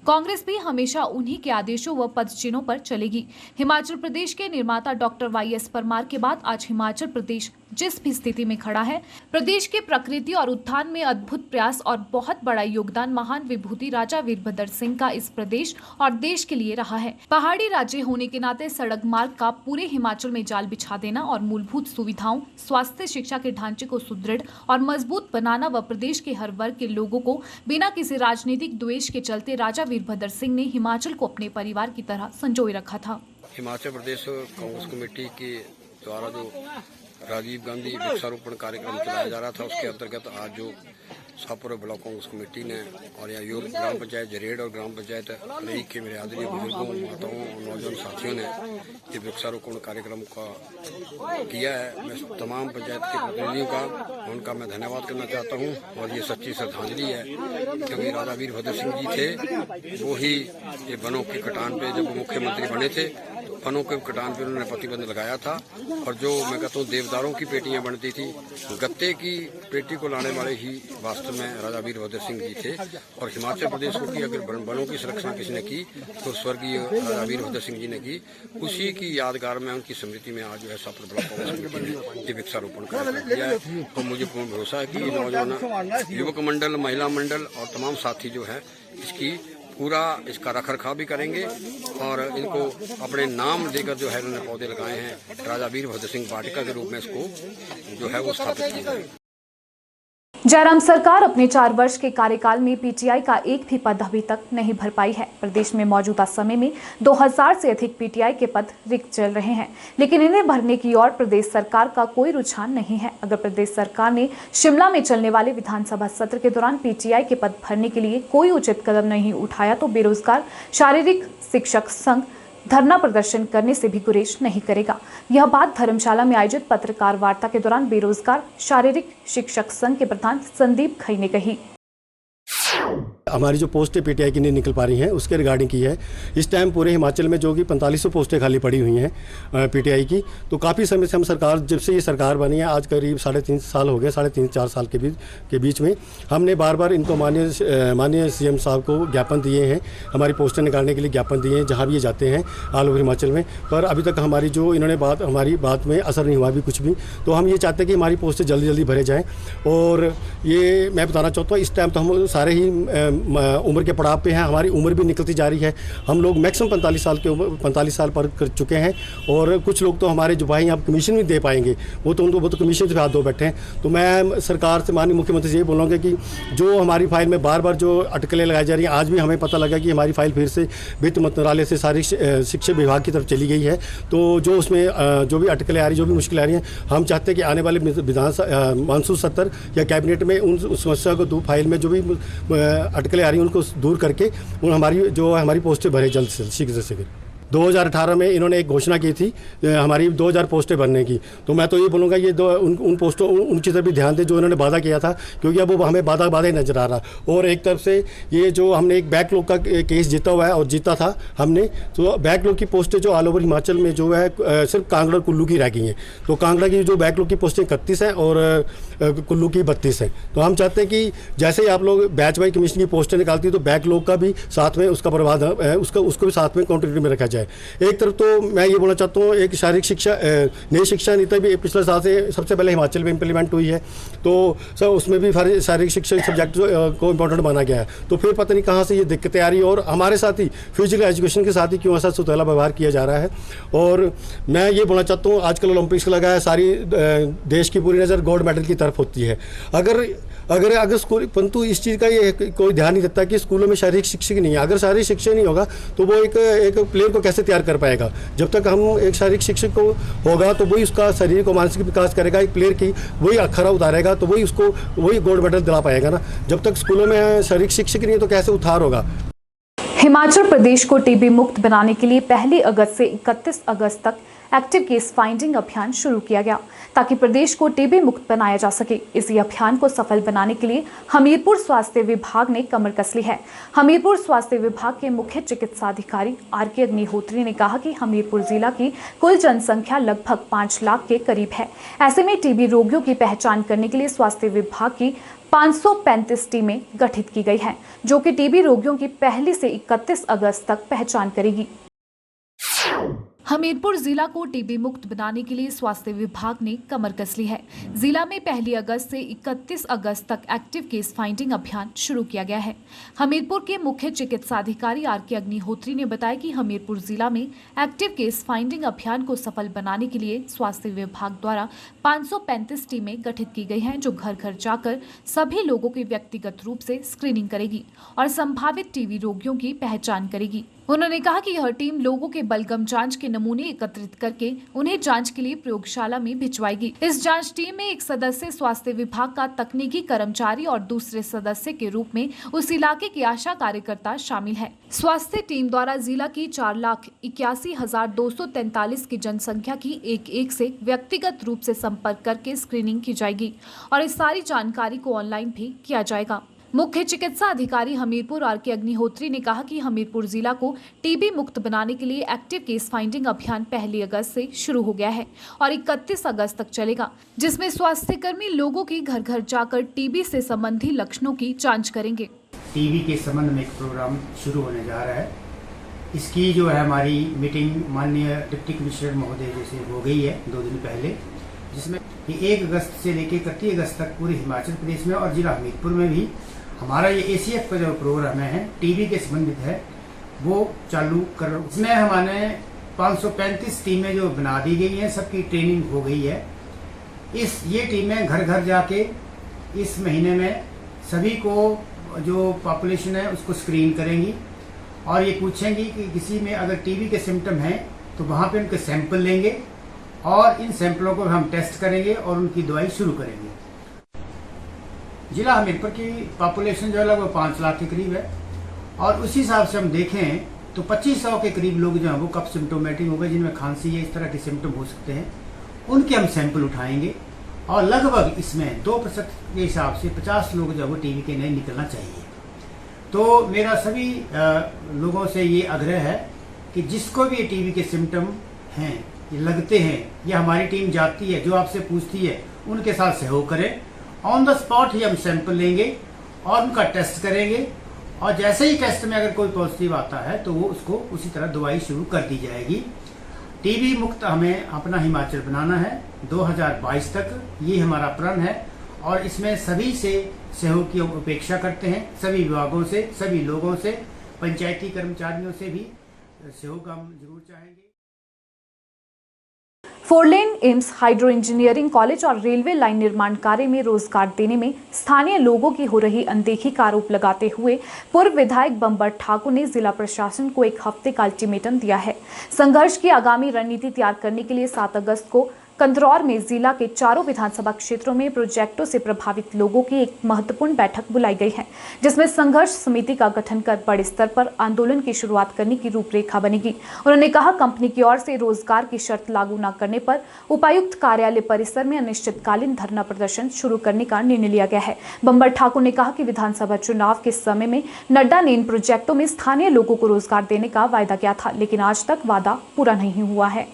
कांग्रेस भी हमेशा उन्हीं के आदेशों व पदचिन्हों पर चलेगी। हिमाचल प्रदेश के निर्माता डॉक्टर वाई.एस. परमार के बाद आज हिमाचल प्रदेश जिस भी स्थिति में खड़ा है, प्रदेश के प्रकृति और उत्थान में अद्भुत प्रयास और बहुत बड़ा योगदान महान विभूति राजा वीरभद्र सिंह का इस प्रदेश और देश के लिए रहा है। पहाड़ी राज्य होने के नाते सड़क मार्ग का पूरे हिमाचल में जाल बिछा देना और मूलभूत सुविधाओं, स्वास्थ्य, शिक्षा के ढांचे को सुदृढ़ और मजबूत बनाना व प्रदेश के हर वर्ग के लोगों को बिना किसी राजनीतिक द्वेष के चलते राजा वीरभद्र सिंह ने हिमाचल को अपने परिवार की तरह संजोए रखा था। हिमाचल प्रदेश कांग्रेस कमेटी के द्वारा जो राजीव गांधी वृक्षारोपण कार्यक्रम चलाया जा रहा था, उसके अंतर्गत आज जो शाहपुर ब्लॉक कांग्रेस कमेटी ने और यहाँ योग ग्राम पंचायत झरेड़ और ग्राम पंचायत प्रेई के मेरे आदरणीय बुजुर्गों, माताओं और नौजवान साथियों ने ये वृक्षारोपण कार्यक्रम का किया है। मैं तमाम पंचायत के प्रतिनिधियों का उनका मैं धन्यवाद करना चाहता हूँ और ये सच्ची श्रद्धांजलि है, क्योंकि राजा वीरभद्र सिंह जी थे, वो ही ये वनों के कटान पे जब वो मुख्यमंत्री बने थे तो वनों के कटान पे उन्होंने प्रतिबंध लगाया था। और जो मैं कहता हूँ देवदारों की पेटियां बनती थी, गत्ते की पेटी को लाने वाले ही वास्तव में राजा वीरभद्र सिंह जी थे। और हिमाचल प्रदेश को की अगर वनों की संरक्षण किसने की तो स्वर्गीय राजा वीरभद्र सिंह जी ने की। उसी की यादगार में उनकी स्मृति में आज जो है शाहपुर ब्लॉक कांग्रेस कमेटी ने ये वृक्षारोपण किया है। तो मुझे पूर्ण भरोसा है कि नौजवान युवक मंडल, महिला मंडल और तमाम साथी जो है इसकी पूरा इसका रखरखाव भी करेंगे और इनको अपने नाम देकर जो है उन्होंने पौधे लगाए हैं राजा वीरभद्र सिंह वाटिका के रूप में इसको जो है वो स्थापित किया जाए। जयराम सरकार अपने 4 वर्ष के कार्यकाल में पीटीआई का एक भी पद अभी तक नहीं भर पाई है। प्रदेश में मौजूदा समय में 2000 से अधिक पीटीआई के पद रिक्त चल रहे हैं, लेकिन इन्हें भरने की ओर प्रदेश सरकार का कोई रुझान नहीं है। अगर प्रदेश सरकार ने शिमला में चलने वाले विधानसभा सत्र के दौरान पीटीआई के पद भरने के लिए कोई उचित कदम नहीं उठाया तो बेरोजगार शारीरिक शिक्षक संघ धरना प्रदर्शन करने से भी गुरेज नहीं करेगा। यह बात धर्मशाला में आयोजित पत्रकार वार्ता के दौरान बेरोजगार शारीरिक शिक्षक संघ के प्रधान संदीप खई ने कही। हमारी जो पोस्टें पीटीआई की नहीं निकल पा रही हैं उसके रिगार्डिंग की है। इस टाइम पूरे हिमाचल में जो कि 4500 पोस्टें खाली पड़ी हुई हैं पीटीआई की, तो काफ़ी समय से हम सरकार, जब से ये सरकार बनी है आज करीब 3.5 साल हो गए, 3.5-4 साल के बीच में हमने बार बार इनको माननीय सीएम साहब को ज्ञापन दिए हैं, हमारी पोस्टें निकालने के लिए ज्ञापन दिए हैं जहाँ भी ये जाते हैं ऑल ओवर हिमाचल में, पर अभी तक हमारी जो इन्होंने हमारी बात में असर नहीं हुआ भी कुछ भी। तो हम ये चाहते हैं कि हमारी पोस्टें जल्दी जल्दी भरे जाएँ। और ये मैं बताना चाहता हूँ, इस टाइम तो हम सारे ही उम्र के पड़ाव पे हैं, हमारी उम्र भी निकलती जा रही है। हम लोग मैक्सिमम 45 साल पर कर चुके हैं और कुछ लोग तो हमारे जो भाई आप कमीशन भी दे पाएंगे वो तो कमीशन से हाथ धो बैठे हैं। तो मैं सरकार से, माननीय मुख्यमंत्री से ये बोलूँगा कि जो हमारी फाइल में बार बार जो अटकलें लगाई जा रही हैं, आज भी हमें पता लगा कि हमारी फाइल फिर से वित्त मंत्रालय से सारी शिक्षा विभाग की तरफ चली गई है। तो जो उसमें जो भी अटकलें आ रही, जो भी मुश्किलें आ रही हैं, हम चाहते हैं कि आने वाले विधानसभा मानसून सत्र या कैबिनेट में उन समस्या को फाइल में जो भी अटकलें आ रही हैं उनको दूर करके हमारी पोस्टें भरे जल्द से शीघ्र से शीघ्र। 2018 में इन्होंने एक घोषणा की थी हमारी 2000 पोस्टें भरने की। तो मैं तो ये बोलूँगा ये उन पोस्टों उनकी तरफ भी ध्यान दें जो इन्होंने वादा किया था, क्योंकि अब वो हमें बाधा ही नजर आ रहा। और एक तरफ से ये जो हमने एक बैकलॉग का केस जीता हुआ है और जीता था हमने, तो बैकलॉग की पोस्टें जो ऑल ओवर हिमाचल में जो है सिर्फ कांगड़ा और कुल्लू की रह गई हैं। तो कांगड़ा की जो बैकलॉग की पोस्टें 31 हैं और कुल्लू की 32 हैं। तो हम चाहते हैं कि जैसे ही आप लोग बैच वाइज कमीशन की पोस्टें निकालती है तो बैकलॉग का भी साथ में उसका प्रभाव उसको भी साथ में काउंटिंग में रखा जाए। एक तरफ तो मैं ये बोलना चाहता हूँ, एक शारीरिक शिक्षा नई शिक्षा नीति भी पिछले साल से सबसे पहले हिमाचल में इम्प्लीमेंट हुई है, तो सर उसमें भी शारीरिक शिक्षा सब्जेक्ट को इम्पोर्टेंट माना गया है। तो फिर पता नहीं कहाँ से ये दिक्कतें आ रही है और हमारे साथ ही फिजिकल एजुकेशन के साथ ही क्यों ऐसा सुतैला व्यवहार किया जा रहा है। और मैं ये बोलना चाहता हूँ, आजकल ओलंपिक्स लगा है, सारी देश की पूरी नज़र गोल्ड मेडल की तरफ होती है। अगर स्कूल, परंतु इस चीज़ का ये कोई ध्यान नहीं देता कि स्कूलों में शारीरिक शिक्षक नहीं है। अगर शारीरिक शिक्षक नहीं होगा तो वो एक प्लेयर को कैसे तैयार कर पाएगा। जब तक हम एक शारीरिक शिक्षक को होगा तो वही उसका शारीरिक और मानसिक विकास करेगा, एक प्लेयर की वही अखरा उतारेगा, तो वही गोल्ड मेडल दिला पाएगा ना। जब तक स्कूलों में शारीरिक शिक्षक नहीं है तो कैसे उतार होगा। हिमाचल प्रदेश को टीबी मुक्त बनाने के लिए 1 अगस्त से 31 अगस्त तक एक्टिव केस फाइंडिंग अभियान शुरू किया गया ताकि प्रदेश को टीबी मुक्त बनाया जा सके। इसी अभियान को सफल बनाने के लिए हमीरपुर स्वास्थ्य विभाग ने कमर कस ली है। हमीरपुर स्वास्थ्य विभाग के मुख्य चिकित्साधिकारी आर.के. अग्निहोत्री ने कहा कि हमीरपुर जिला की कुल जनसंख्या लगभग 5 लाख के करीब है। ऐसे में टीबी रोगियों की पहचान करने के लिए स्वास्थ्य विभाग की 535 टीमें गठित की गई हैं, जो कि टीबी रोगियों की 1 से 31 अगस्त तक पहचान करेगी। हमीरपुर जिला को टीबी मुक्त बनाने के लिए स्वास्थ्य विभाग ने कमर कस ली है। जिला में 1 अगस्त से 31 अगस्त तक एक्टिव केस फाइंडिंग अभियान शुरू किया गया है। हमीरपुर के मुख्य चिकित्साधिकारी आर.के. अग्निहोत्री ने बताया कि हमीरपुर जिला में एक्टिव केस फाइंडिंग अभियान को सफल बनाने के लिए स्वास्थ्य विभाग द्वारा 535 टीमें गठित की गई हैं, जो घर घर जाकर सभी लोगों की व्यक्तिगत रूप से स्क्रीनिंग करेगी और संभावित टीबी रोगियों की पहचान करेगी। उन्होंने कहा कि यह टीम लोगों के बलगम जांच के नमूने एकत्रित करके उन्हें जांच के लिए प्रयोगशाला में भिजवाएगी। इस जांच टीम में एक सदस्य स्वास्थ्य विभाग का तकनीकी कर्मचारी और दूसरे सदस्य के रूप में उस इलाके की आशा कार्यकर्ता शामिल है। स्वास्थ्य टीम द्वारा जिला की 4,81,243 की जनसंख्या की एक से व्यक्तिगत रूप से संपर्क करके स्क्रीनिंग की जाएगी और इस सारी जानकारी को ऑनलाइन भी किया जाएगा। मुख्य चिकित्सा अधिकारी हमीरपुर आर.के. अग्निहोत्री ने कहा कि हमीरपुर जिला को टीबी मुक्त बनाने के लिए एक्टिव केस फाइंडिंग अभियान 1 अगस्त से शुरू हो गया है और 31 अगस्त तक चलेगा, जिसमें स्वास्थ्य कर्मी लोगों की घर घर जाकर टीबी से संबंधी लक्षणों की जांच करेंगे। टीबी के संबंध में एक प्रोग्राम शुरू होने जा रहा है। इसकी जो है हमारी मीटिंग माननीय डिप्टी कमिश्नर महोदय जैसे हो गई है 2 दिन पहले, जिसमें 1 अगस्त से लेकर 31 अगस्त तक पूरे हिमाचल प्रदेश में और जिला हमीरपुर में भी हमारा ये ACF का जो प्रोग्राम है टीबी के संबंधित है वो चालू कर। इसमें हमारे 535 टीमें जो बना दी गई हैं, सबकी ट्रेनिंग हो गई है। ये टीमें घर घर जाके इस महीने में सभी को जो पॉपुलेशन है उसको स्क्रीन करेंगी और ये पूछेंगी कि किसी में अगर टीबी के सिम्टम हैं तो वहाँ पे उनके सैंपल लेंगे और इन सैंपलों को हम टेस्ट करेंगे और उनकी दवाई शुरू करेंगे। जिला हमीरपुर की पॉपुलेशन जो है लगभग 5 लाख के करीब है और उसी हिसाब से हम देखें तो 2500 के करीब लोग जो हैं वो कफ सिम्टोमेटिक हो गए, जिनमें खांसी है, इस तरह के सिम्टम हो सकते हैं, उनके हम सैंपल उठाएंगे और लगभग इसमें 2% के हिसाब से 50 लोग जो है वो टीबी के नहीं निकलना चाहिए। तो मेरा सभी लोगों से ये आग्रह है कि जिसको भी टीबी के सिम्टम हैं, ये लगते हैं, ये हमारी टीम जाती है, जो आपसे पूछती है, उनके साथ सहयोग करें। ऑन द स्पॉट ही हम सैंपल लेंगे और उनका टेस्ट करेंगे और जैसे ही टेस्ट में अगर कोई पॉजिटिव आता है तो वो उसको उसी तरह दवाई शुरू कर दी जाएगी। टीबी मुक्त हमें अपना हिमाचल बनाना है 2022 तक, ये हमारा प्रण है और इसमें सभी से सहयोग की अपेक्षा करते हैं, सभी विभागों से, सभी लोगों से, पंचायती कर्मचारियों से भी सहयोग हम जरूर चाहेंगे। 4 लेन एम्स हाइड्रो इंजीनियरिंग कॉलेज और रेलवे लाइन निर्माण कार्य में रोजगार देने में स्थानीय लोगों की हो रही अनदेखी का आरोप लगाते हुए पूर्व विधायक बम्बर ठाकुर ने जिला प्रशासन को 1 हफ्ते का अल्टीमेटम दिया है। संघर्ष की आगामी रणनीति तैयार करने के लिए 7 अगस्त को कंदरौर में जिला के चारों विधानसभा क्षेत्रों में प्रोजेक्टों से प्रभावित लोगों की एक महत्वपूर्ण बैठक बुलाई गई है, जिसमें संघर्ष समिति का गठन कर बड़े स्तर पर आंदोलन की शुरुआत करने की रूपरेखा बनेगी। उन्होंने कहा, कंपनी की ओर से रोजगार की शर्त लागू न करने पर उपायुक्त कार्यालय परिसर में अनिश्चितकालीन धरना प्रदर्शन शुरू करने का निर्णय लिया गया है। बंबर ठाकुर ने कहा कि विधानसभा चुनाव के समय में नड्डा ने इन प्रोजेक्टों में स्थानीय लोगों को रोजगार देने का वायदा किया था, लेकिन आज तक वादा पूरा नहीं हुआ है।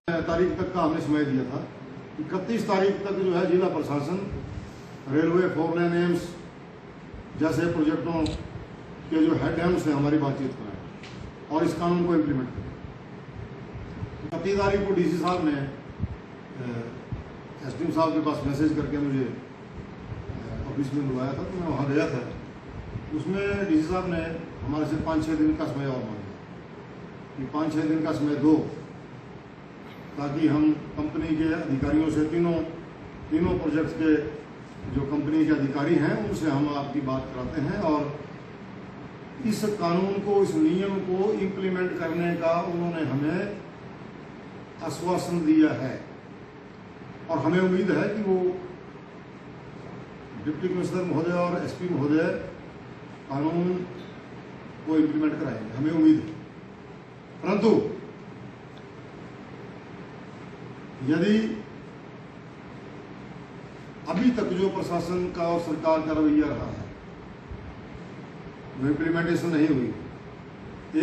तारीख तक का हमने समय दिया था। 31 तारीख तक जो है जिला प्रशासन रेलवे, 4 लेन एम्स जैसे प्रोजेक्टों के जो हेड एम्स हैं हमारी बातचीत कराएं और इस कानून को इम्प्लीमेंट करें। 31 तारीख को डीसी साहब ने एसडीएम साहब के पास मैसेज करके मुझे ऑफिस में बुलाया था, तो मैं वहाँ गया था। उसमें डीसी साहब ने हमारे से 5-6 दिन का समय और मांगा कि 5-6 दिन का समय दो, ताकि हम कंपनी के अधिकारियों से तीनों प्रोजेक्ट्स के जो कंपनी के अधिकारी हैं उनसे हम आपकी बात कराते हैं और इस कानून को, इस नियम को इम्प्लीमेंट करने का उन्होंने हमें आश्वासन दिया है और हमें उम्मीद है कि वो डिप्टी कमिश्नर महोदय और एसपी महोदय कानून को इम्प्लीमेंट कराएंगे, हमें उम्मीद है। परंतु यदि अभी तक जो प्रशासन का और सरकार का रवैया रहा है वो इम्प्लीमेंटेशन नहीं हुई,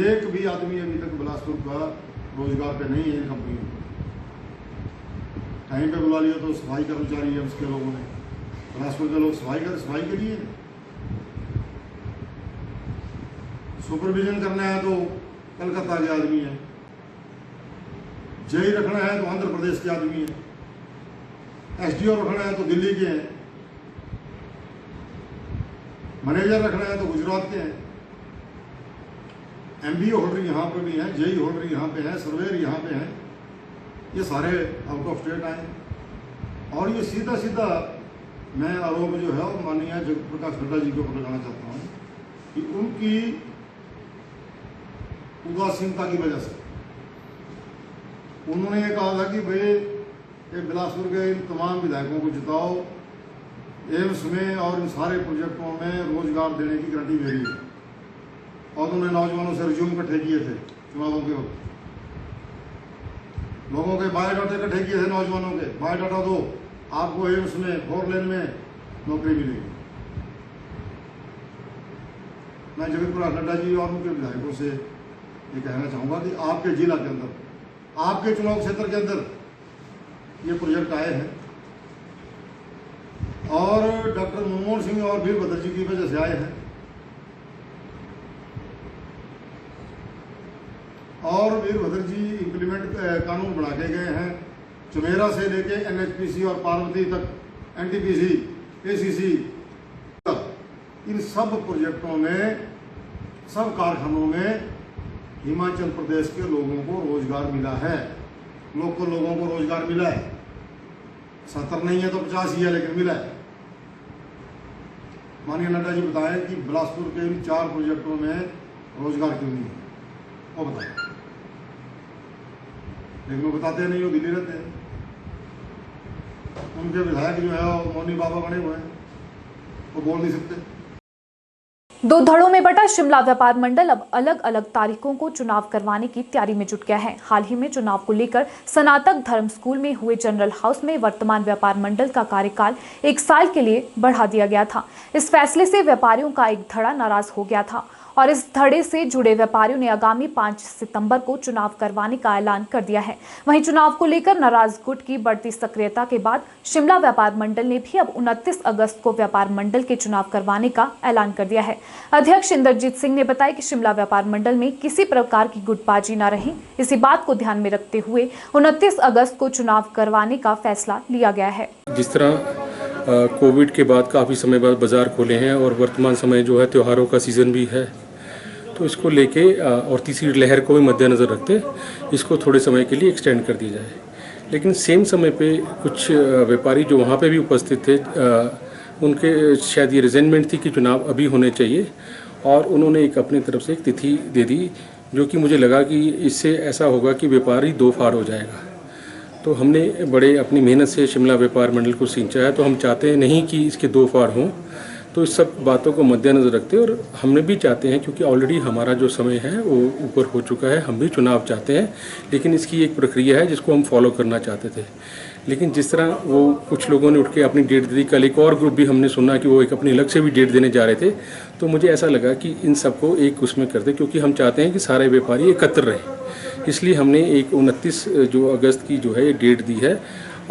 एक भी आदमी अभी तक बिलासपुर का रोजगार पे नहीं है। कंपनियों को टाइम पे बुला लिया तो सफाई कर्मचारी है उसके लोगों ने, बिलासपुर के लोग सफाई के लिए, सुपरविजन करना है तो कलकत्ता के आदमी है, जेई रखना है तो आंध्र प्रदेश के आदमी है, एसडीओ रखना है तो दिल्ली के हैं, मैनेजर रखना है तो गुजरात के हैं, एमबीए होल्डर यहाँ पे भी हैं, जेई होल्डर यहाँ पे हैं, सर्वेयर यहाँ पे हैं, ये सारे आउट ऑफ स्टेट आए। और ये सीधा मैं आरोप जो है वो माननीय जगत प्रकाश नड्डा जी को लगाना चाहता हूँ कि उनकी उदासीनता की वजह से उन्होंने ये कहा था कि भाई बिलासपुर के इन तमाम विधायकों को जिताओ, एम्स में और इन सारे प्रोजेक्टों में रोजगार देने की गारंटी मेरी है। और उन्होंने नौजवानों से रिज्यूम इकट्ठे किए थे चुनावों के वक्त, लोगों के बायोडाटा इकट्ठे किए थे, नौजवानों के बायोडाटा दो, आपको एम्स में 4 लेन में नौकरी मिलेगी। मैं जगत प्रकाश नड्डा जी और उनके विधायकों से ये कहना चाहूँगा कि आपके जिला के अंदर, आपके चुनाव क्षेत्र के अंदर ये प्रोजेक्ट आए हैं और डॉक्टर मनमोहन सिंह और वीरभद्र जी की वजह से आए हैं और वीरभद्र जी इम्प्लीमेंट कानून बना के गए हैं। चुमेरा से लेके एनएचपीसी और पार्वती तक, एनटीपीसी, एसीसी, इन सब प्रोजेक्टों में, सब कारखानों में हिमाचल प्रदेश के लोगों को रोजगार मिला है, लोकल लोगों को रोजगार मिला है। 70 नहीं है तो 50 ही है, लेकिन मिला है। माननीय नड्डा जी बताएं कि बिलासपुर के इन 4 प्रोजेक्टों में रोजगार क्यों नहीं है, वो बताएं। लेकिन वो बताते नहीं, वो दिल्ली रहते हैं। उनके विधायक जो है वो मौनी बाबा बने हुए हैं, वो बोल नहीं सकते। 2 धड़ों में बटा शिमला व्यापार मंडल अब अलग अलग तारीखों को चुनाव करवाने की तैयारी में जुट गया है। हाल ही में चुनाव को लेकर स्नातक धर्म स्कूल में हुए जनरल हाउस में वर्तमान व्यापार मंडल का कार्यकाल 1 साल के लिए बढ़ा दिया गया था। इस फैसले से व्यापारियों का एक धड़ा नाराज हो गया था और इस धड़े से जुड़े व्यापारियों ने आगामी 5 सितंबर को चुनाव करवाने का ऐलान कर दिया है। वहीं चुनाव को लेकर नाराज गुट की बढ़ती सक्रियता के बाद शिमला व्यापार मंडल ने भी अब 29 अगस्त को व्यापार मंडल के चुनाव करवाने का ऐलान कर दिया है। अध्यक्ष इंद्रजीत सिंह ने बताया कि शिमला व्यापार मंडल में किसी प्रकार की गुटबाजी न रहे, इसी बात को ध्यान में रखते हुए 29 अगस्त को चुनाव करवाने का फैसला लिया गया है। जिस तरह कोविड के बाद काफ़ी समय बाद बाजार खोले हैं और वर्तमान समय जो है त्योहारों का सीज़न भी है, तो इसको लेके और तीसरी लहर को भी मद्देनज़र रखते इसको थोड़े समय के लिए एक्सटेंड कर दिया जाए। लेकिन सेम समय पे कुछ व्यापारी जो वहाँ पे भी उपस्थित थे, उनके शायद ये रिजेंटमेंट थी कि चुनाव अभी होने चाहिए और उन्होंने एक अपनी तरफ से एक तिथि दे दी, जो कि मुझे लगा कि इससे ऐसा होगा कि व्यापारी 2 फाड़ हो जाएगा। तो हमने बड़े अपनी मेहनत से शिमला व्यापार मंडल को सिंचा है, तो हम चाहते हैं नहीं कि इसके 2 फाड़ हों। तो इस सब बातों को मद्देनज़र रखते और हमने भी चाहते हैं, क्योंकि ऑलरेडी हमारा जो समय है वो ऊपर हो चुका है, हम भी चुनाव चाहते हैं, लेकिन इसकी एक प्रक्रिया है जिसको हम फॉलो करना चाहते थे। लेकिन जिस तरह वो कुछ लोगों ने उठ के अपनी डेट दे दी, कल एक और ग्रुप भी हमने सुना कि वो एक अपनी अलग से भी डेट देने जा रहे थे, तो मुझे ऐसा लगा कि इन सबको एक उसमें कर दे, क्योंकि हम चाहते हैं कि सारे व्यापारी एकत्र रहें। इसलिए हमने एक 29 जो अगस्त की जो है ये डेट दी है,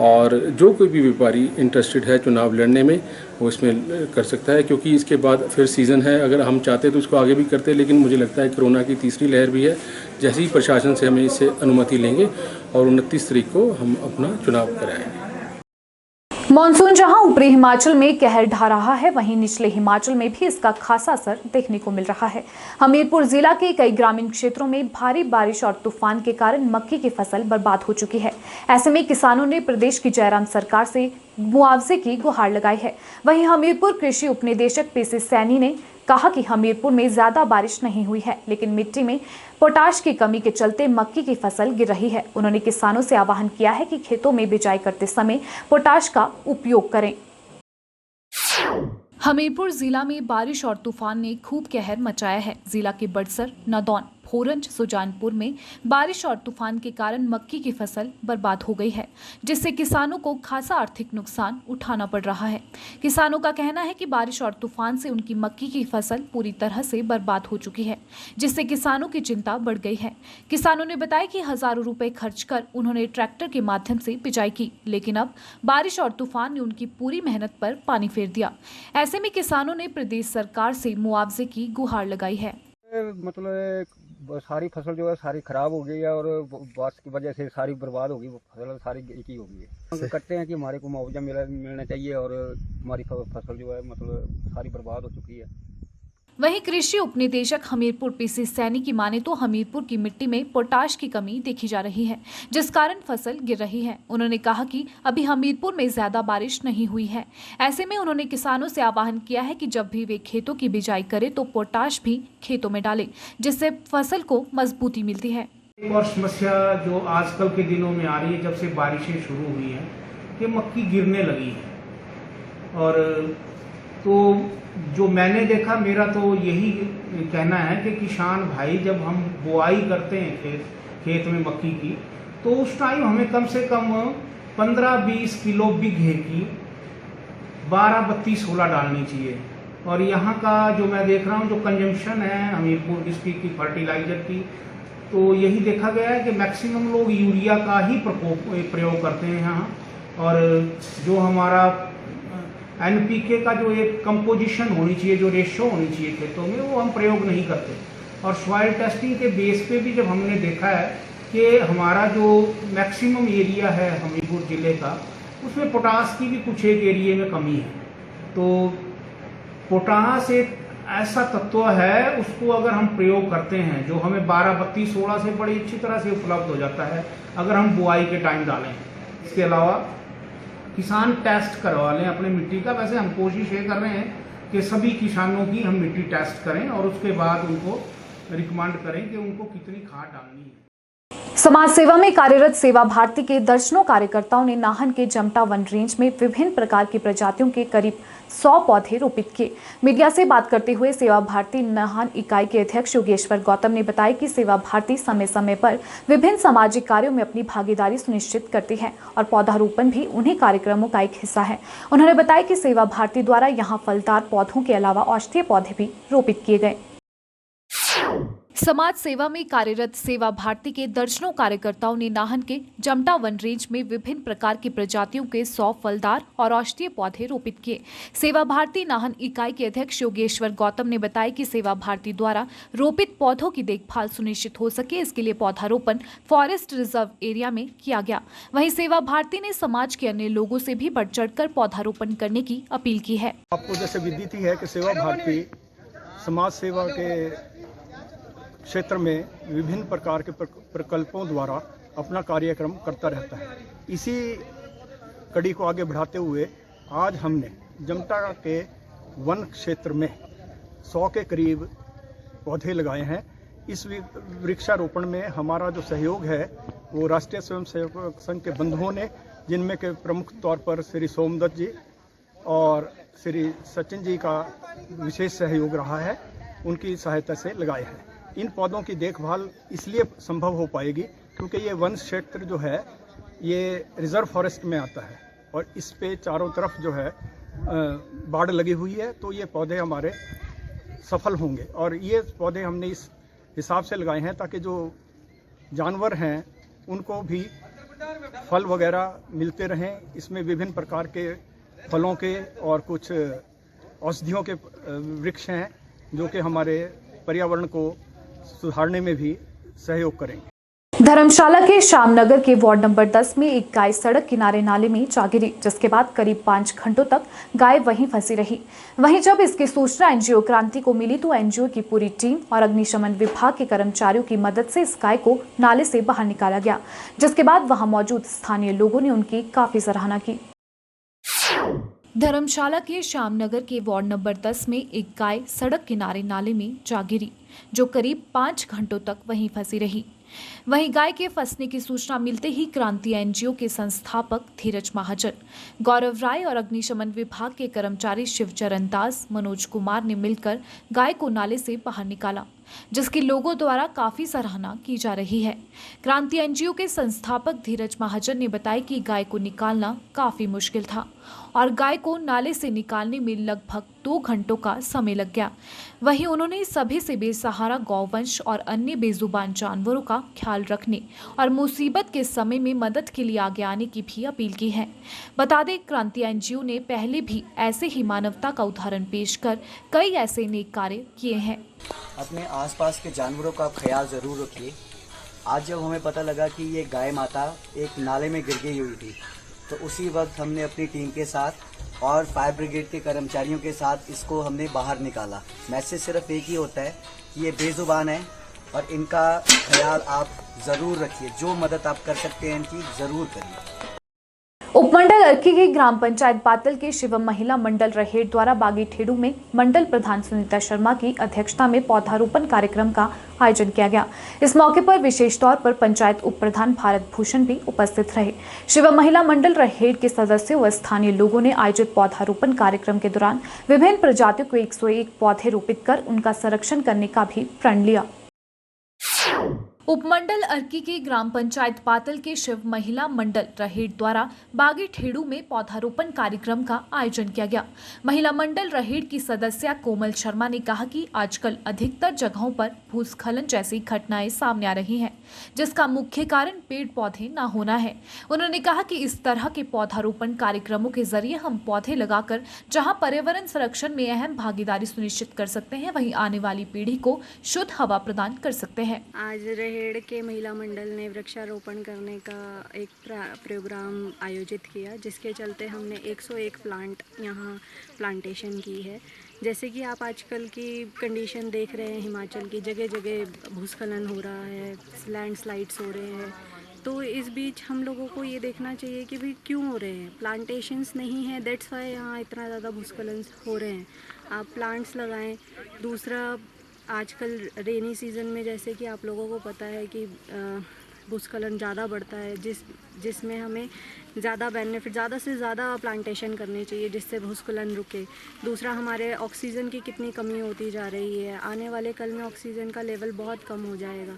और जो कोई भी व्यापारी इंटरेस्टेड है चुनाव लड़ने में वो इसमें कर सकता है, क्योंकि इसके बाद फिर सीज़न है। अगर हम चाहते तो इसको आगे भी करते, लेकिन मुझे लगता है कोरोना की तीसरी लहर भी है। जैसे ही प्रशासन से हमें इससे अनुमति लेंगे और 29 तारीख को हम अपना चुनाव कराएंगे। मॉनसून जहां ऊपरी हिमाचल में कहर ढा रहा है, वहीं निचले हिमाचल में भी इसका खासा असर देखने को मिल रहा है। हमीरपुर जिला के कई ग्रामीण क्षेत्रों में भारी बारिश और तूफान के कारण मक्की की फसल बर्बाद हो चुकी है। ऐसे में किसानों ने प्रदेश की जयराम सरकार से मुआवजे की गुहार लगाई है। वहीं हमीरपुर कृषि उपनिदेशक पीसी सैनी ने कहा कि हमीरपुर में ज्यादा बारिश नहीं हुई है, लेकिन मिट्टी में पोटाश की कमी के चलते मक्की की फसल गिर रही है। उन्होंने किसानों से आह्वान किया है कि खेतों में बिजाई करते समय पोटाश का उपयोग करें। हमीरपुर जिला में बारिश और तूफान ने खूब कहर मचाया है। जिला के बड़सर, नदौन, फोरंज, सुजानपुर में बारिश और तूफान के कारण मक्की की फसल बर्बाद हो गई है, जिससे किसानों को खासा आर्थिक नुकसान उठाना पड़ रहा है। किसानों का कहना है कि बारिश और तूफान से उनकी मक्की की फसल पूरी तरह से बर्बाद हो चुकी है, जिससे किसानों की चिंता बढ़ गई है। किसानों ने बताया कि हजारों रुपए खर्च कर उन्होंने ट्रैक्टर के माध्यम से बिजाई की, लेकिन अब बारिश और तूफान ने उनकी पूरी मेहनत पर पानी फेर दिया। ऐसे में किसानों ने प्रदेश सरकार से मुआवजे की गुहार लगाई है। मतलब सारी फसल जो है सारी खराब हो गई है और बारिश की वजह से सारी बर्बाद हो गई, फसल सारी एक ही हो गई है। करते हैं कि हमारे को मुआवजा मिलना चाहिए और हमारी फसल जो है मतलब सारी बर्बाद हो चुकी है। वहीं कृषि उपनिदेशक हमीरपुर पीसी सैनी की माने तो हमीरपुर की मिट्टी में पोटाश की कमी देखी जा रही है, जिस कारण फसल गिर रही है। उन्होंने कहा कि अभी हमीरपुर में ज्यादा बारिश नहीं हुई है। ऐसे में उन्होंने किसानों से आह्वान किया है कि जब भी वे खेतों की बिजाई करें तो पोटाश भी खेतों में डालें, जिससे फसल को मजबूती मिलती है। एक और समस्या जो आजकल के दिनों में आ रही है, जब से बारिशें शुरू हुई हैं, कि मक्की गिरने लगी है। और तो जो मैंने देखा, मेरा तो यही कहना है कि किसान भाई जब हम बुआई करते हैं खेत में मक्की की, तो उस टाइम हमें कम से कम 15-20 किलो बीघे की 12-32-16 डालनी चाहिए। और यहाँ का जो मैं देख रहा हूँ जो कंजम्पशन है हमीरपुर डिस्ट्रिक्ट की फर्टिलाइजर की, तो यही देखा गया है कि मैक्सिमम लोग यूरिया का ही प्रयोग करते हैं यहाँ। और जो हमारा NPK का जो एक कंपोजिशन होनी चाहिए, जो रेशो होनी चाहिए खेतों में, वो हम प्रयोग नहीं करते। और सॉइल टेस्टिंग के बेस पे भी जब हमने देखा है कि हमारा जो मैक्सिमम एरिया है हमीरपुर ज़िले का, उसमें पोटास की भी कुछ एक एरिया में कमी है। तो पोटास एक ऐसा तत्व है, उसको अगर हम प्रयोग करते हैं जो हमें 12-32-16 से बड़ी अच्छी तरह से उपलब्ध हो जाता है अगर हम बुआई के टाइम डालें। इसके अलावा किसान टेस्ट करवा लें अपने मिट्टी का। वैसे हम कोशिश ये कर रहे हैं कि सभी किसानों की हम मिट्टी टेस्ट करें और उसके बाद उनको रिकमेंड करें कि उनको कितनी खाद डालनी है। समाज सेवा में कार्यरत सेवा भारती के दर्जनों कार्यकर्ताओं ने नाहन के जमटा वन रेंज में विभिन्न प्रकार की प्रजातियों के करीब 100 पौधे रोपित किए। मीडिया से बात करते हुए सेवा भारती नाहन इकाई के अध्यक्ष योगेश्वर गौतम ने बताया कि सेवा भारती समय समय पर विभिन्न सामाजिक कार्यों में अपनी भागीदारी सुनिश्चित करती है और पौधारोपण भी उन्हीं कार्यक्रमों का एक हिस्सा है। उन्होंने बताया कि सेवा भारती द्वारा यहाँ फलदार पौधों के अलावा औषधीय पौधे भी रोपित किए गए। समाज सेवा में कार्यरत सेवा भारती के दर्जनों कार्यकर्ताओं ने नाहन के जमटा वन रेंज में विभिन्न प्रकार की प्रजातियों के 100 फलदार और औषधीय पौधे रोपित किए। सेवा भारती नाहन इकाई के अध्यक्ष योगेश्वर गौतम ने बताया कि सेवा भारती द्वारा रोपित पौधों की देखभाल सुनिश्चित हो सके, इसके लिए पौधारोपण फॉरेस्ट रिजर्व एरिया में किया गया। वहीं सेवा भारती ने समाज के अन्य लोगों से भी बढ़ चढ़कर पौधारोपण करने की अपील की है। आपको जैसे विदित ही है कि सेवा भारती समाज सेवा के क्षेत्र में विभिन्न प्रकार के प्रकल्पों द्वारा अपना कार्यक्रम करता रहता है। इसी कड़ी को आगे बढ़ाते हुए आज हमने जमटा के वन क्षेत्र में 100 के करीब पौधे लगाए हैं। इस वृक्षारोपण में हमारा जो सहयोग है वो राष्ट्रीय स्वयंसेवक संघ के बंधुओं ने, जिनमें के प्रमुख तौर पर श्री सोमदत्त जी और श्री सचिन जी का विशेष सहयोग रहा है, उनकी सहायता से लगाए हैं। इन पौधों की देखभाल इसलिए संभव हो पाएगी क्योंकि ये वन क्षेत्र जो है ये रिजर्व फॉरेस्ट में आता है और इस पे चारों तरफ जो है बाड़ लगी हुई है, तो ये पौधे हमारे सफल होंगे। और ये पौधे हमने इस हिसाब से लगाए हैं ताकि जो जानवर हैं उनको भी फल वगैरह मिलते रहें। इसमें विभिन्न प्रकार के फलों के और कुछ औषधियों के वृक्ष हैं जो कि हमारे पर्यावरण को सुधारने में भी सहयोग करेंगे। धर्मशाला के श्यामनगर के वार्ड नंबर 10 में एक गाय सड़क किनारे नाले में जा गिरी, जिसके बाद करीब 5 घंटों तक गाय वहीं फंसी रही। वहीं जब इसकी सूचना एनजीओ क्रांति को मिली तो एनजीओ की पूरी टीम और अग्निशमन विभाग के कर्मचारियों की मदद से इस गाय को नाले से बाहर निकाला गया, जिसके बाद वहां मौजूद स्थानीय लोगों ने उनकी काफी सराहना की। धर्मशाला के श्यामनगर के वार्ड नंबर 10 में एक गाय सड़क किनारे नाले में जा गिरी, जो करीब 5 घंटों तक वहीं फंसी रही। वहीं गाय के फंसने की सूचना मिलते ही क्रांति एनजीओ के संस्थापक धीरज महाजन, गौरव राय और अग्निशमन विभाग के कर्मचारी शिवचरण दास, मनोज कुमार ने मिलकर गाय को नाले से बाहर निकाला, जिसकी लोगों द्वारा काफी सराहना की जा रही है। क्रांति एनजीओ के संस्थापक धीरज महाजन ने बताया कि गाय को निकालना काफी मुश्किल था और गाय को नाले से निकालने में लगभग 2 घंटों का समय लग गया। वहीं उन्होंने सभी से बेसहारा गौवंश और अन्य बेजुबान जानवरों का ख्याल रखने और मुसीबत के समय में मदद के लिए आगे आने की भी अपील की है। बता दें, क्रांति एनजीओ ने पहले भी ऐसे ही मानवता का उदाहरण पेश कर कई ऐसे नेक कार्य किए हैं। अपने आसपास के जानवरों का ख्याल जरूर रखिए। आज जब हमें पता लगा कि ये गाय माता एक नाले में गिर गई हुई थी, तो उसी वक्त हमने अपनी टीम के साथ और फायर ब्रिगेड के कर्मचारियों के साथ इसको हमने बाहर निकाला। मैसेज सिर्फ एक ही होता है कि ये बेजुबान है और इनका ख्याल आप ज़रूर रखिए। जो मदद आप कर सकते हैं इनकी ज़रूर करिए। उपमंडल अर्की के ग्राम पंचायत पातल के शिवम महिला मंडल रहेड़ द्वारा बागी ठेड़ू में मंडल प्रधान सुनीता शर्मा की अध्यक्षता में पौधारोपण कार्यक्रम का आयोजन किया गया। इस मौके पर विशेष तौर पर पंचायत उप प्रधान भारत भूषण भी उपस्थित रहे। शिवम महिला मंडल रहेड़ के सदस्यों व स्थानीय लोगों ने आयोजित पौधारोपण कार्यक्रम के दौरान विभिन्न प्रजातियों को 101 पौधे रोपित कर उनका संरक्षण करने का भी प्रण लिया। उपमंडल अर्की के ग्राम पंचायत पातल के शिव महिला मंडल रहेड़ द्वारा बागी ठेड़ू में पौधारोपण कार्यक्रम का आयोजन किया गया। महिला मंडल रहेड़ की सदस्य कोमल शर्मा ने कहा कि आजकल अधिकतर जगहों पर भूस्खलन जैसी घटनाएं सामने आ रही हैं, जिसका मुख्य कारण पेड़ पौधे न होना है। उन्होंने कहा कि इस तरह के पौधारोपण कार्यक्रमों के जरिए हम पौधे लगाकर जहां पर्यावरण संरक्षण में अहम भागीदारी सुनिश्चित कर सकते हैं, वहीं आने वाली पीढ़ी को शुद्ध हवा प्रदान कर सकते हैं। आज रहेड़ के महिला मंडल ने वृक्षारोपण करने का एक प्रोग्राम आयोजित किया, जिसके चलते हमने 101 प्लांट यहाँ प्लांटेशन की है। जैसे कि आप आजकल की कंडीशन देख रहे हैं, हिमाचल की जगह जगह भूस्खलन हो रहा है, लैंडस्लाइड्स हो रहे हैं, तो इस बीच हम लोगों को ये देखना चाहिए कि भाई क्यों हो रहे हैं। प्लांटेशंस नहीं है, दैट्स वाई यहाँ इतना ज़्यादा भूस्खलन हो रहे हैं। आप प्लांट्स लगाएं। दूसरा, आजकल रेनी सीज़न में जैसे कि आप लोगों को पता है कि भूस्खलन ज़्यादा बढ़ता है, जिसमें हमें ज़्यादा बेनिफिट, ज़्यादा से ज़्यादा प्लांटेशन करनी चाहिए जिससे भूस्खलन रुके। दूसरा, हमारे ऑक्सीजन की कितनी कमी होती जा रही है, आने वाले कल में ऑक्सीजन का लेवल बहुत कम हो जाएगा।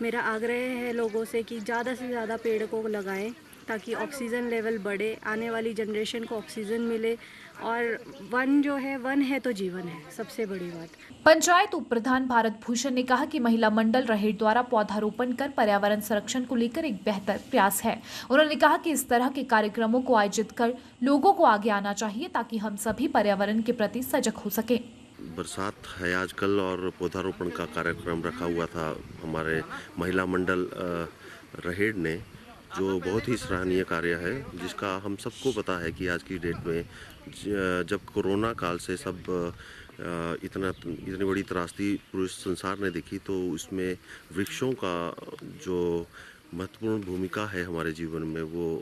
मेरा आग्रह है लोगों से कि ज़्यादा से ज़्यादा पेड़ को लगाएं ताकि ऑक्सीजन लेवल बढ़े, आने वाली जनरेशन को ऑक्सीजन मिले। और वन जो है, वन है तो जीवन है, सबसे बड़ी बात। पंचायत उप प्रधान भारत भूषण ने कहा कि महिला मंडल रहेड़ द्वारा पौधारोपण कर पर्यावरण संरक्षण को लेकर एक बेहतर प्रयास है। उन्होंने कहा कि इस तरह के कार्यक्रमों को आयोजित कर लोगों को आगे आना चाहिए ताकि हम सभी पर्यावरण के प्रति सजग हो सके। बरसात है आजकल और पौधारोपण का कार्यक्रम रखा हुआ था हमारे महिला मंडल रहेड़ ने, जो बहुत ही सराहनीय कार्य है, जिसका हम सबको पता है कि आज की डेट में जब कोरोना काल से सब इतनी बड़ी त्रासदी पूरे संसार ने देखी, तो इसमें वृक्षों का जो महत्वपूर्ण भूमिका है हमारे जीवन में वो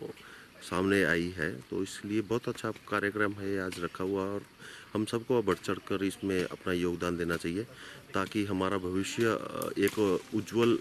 सामने आई है। तो इसलिए बहुत अच्छा कार्यक्रम है आज रखा हुआ और हम सबको बढ़ चढ़ कर इसमें अपना योगदान देना चाहिए ताकि हमारा भविष्य एक उज्जवल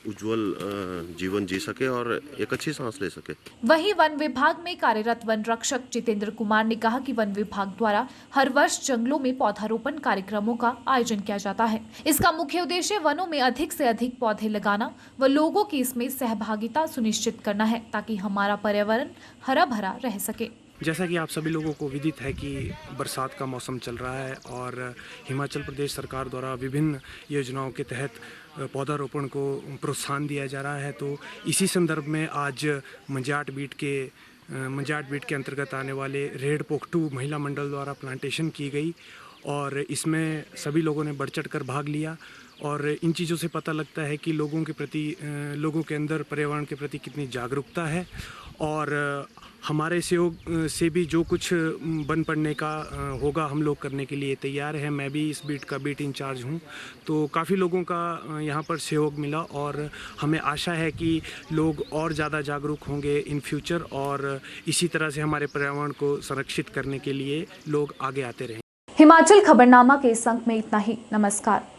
उज्जवल जीवन जी सके और एक अच्छी सांस ले सके। वहीं वन विभाग में कार्यरत वन रक्षक जितेंद्र कुमार ने कहा कि वन विभाग द्वारा हर वर्ष जंगलों में पौधारोपण कार्यक्रमों का आयोजन किया जाता है। इसका मुख्य उद्देश्य वनों में अधिक से अधिक पौधे लगाना व लोगों की इसमें सहभागिता सुनिश्चित करना है ताकि हमारा पर्यावरण हरा भरा रह सके। जैसा कि आप सभी लोगों को विदित है कि बरसात का मौसम चल रहा है और हिमाचल प्रदेश सरकार द्वारा विभिन्न योजनाओं के तहत पौधारोपण को प्रोत्साहन दिया जा रहा है। तो इसी संदर्भ में आज मंजाट बीट के अंतर्गत आने वाले रेड पोखटू महिला मंडल द्वारा प्लांटेशन की गई और इसमें सभी लोगों ने बढ़ चढ़ कर भाग लिया। और इन चीज़ों से पता लगता है कि लोगों के अंदर पर्यावरण के प्रति कितनी जागरूकता है और हमारे सहयोग से भी जो कुछ बन पड़ने का होगा हम लोग करने के लिए तैयार हैं। मैं भी इस बीट का बीट इंचार्ज हूं, तो काफ़ी लोगों का यहाँ पर सहयोग मिला और हमें आशा है कि लोग और ज़्यादा जागरूक होंगे इन फ्यूचर और इसी तरह से हमारे पर्यावरण को संरक्षित करने के लिए लोग आगे आते रहें। हिमाचल खबरनामा के इस अंक में इतना ही। नमस्कार।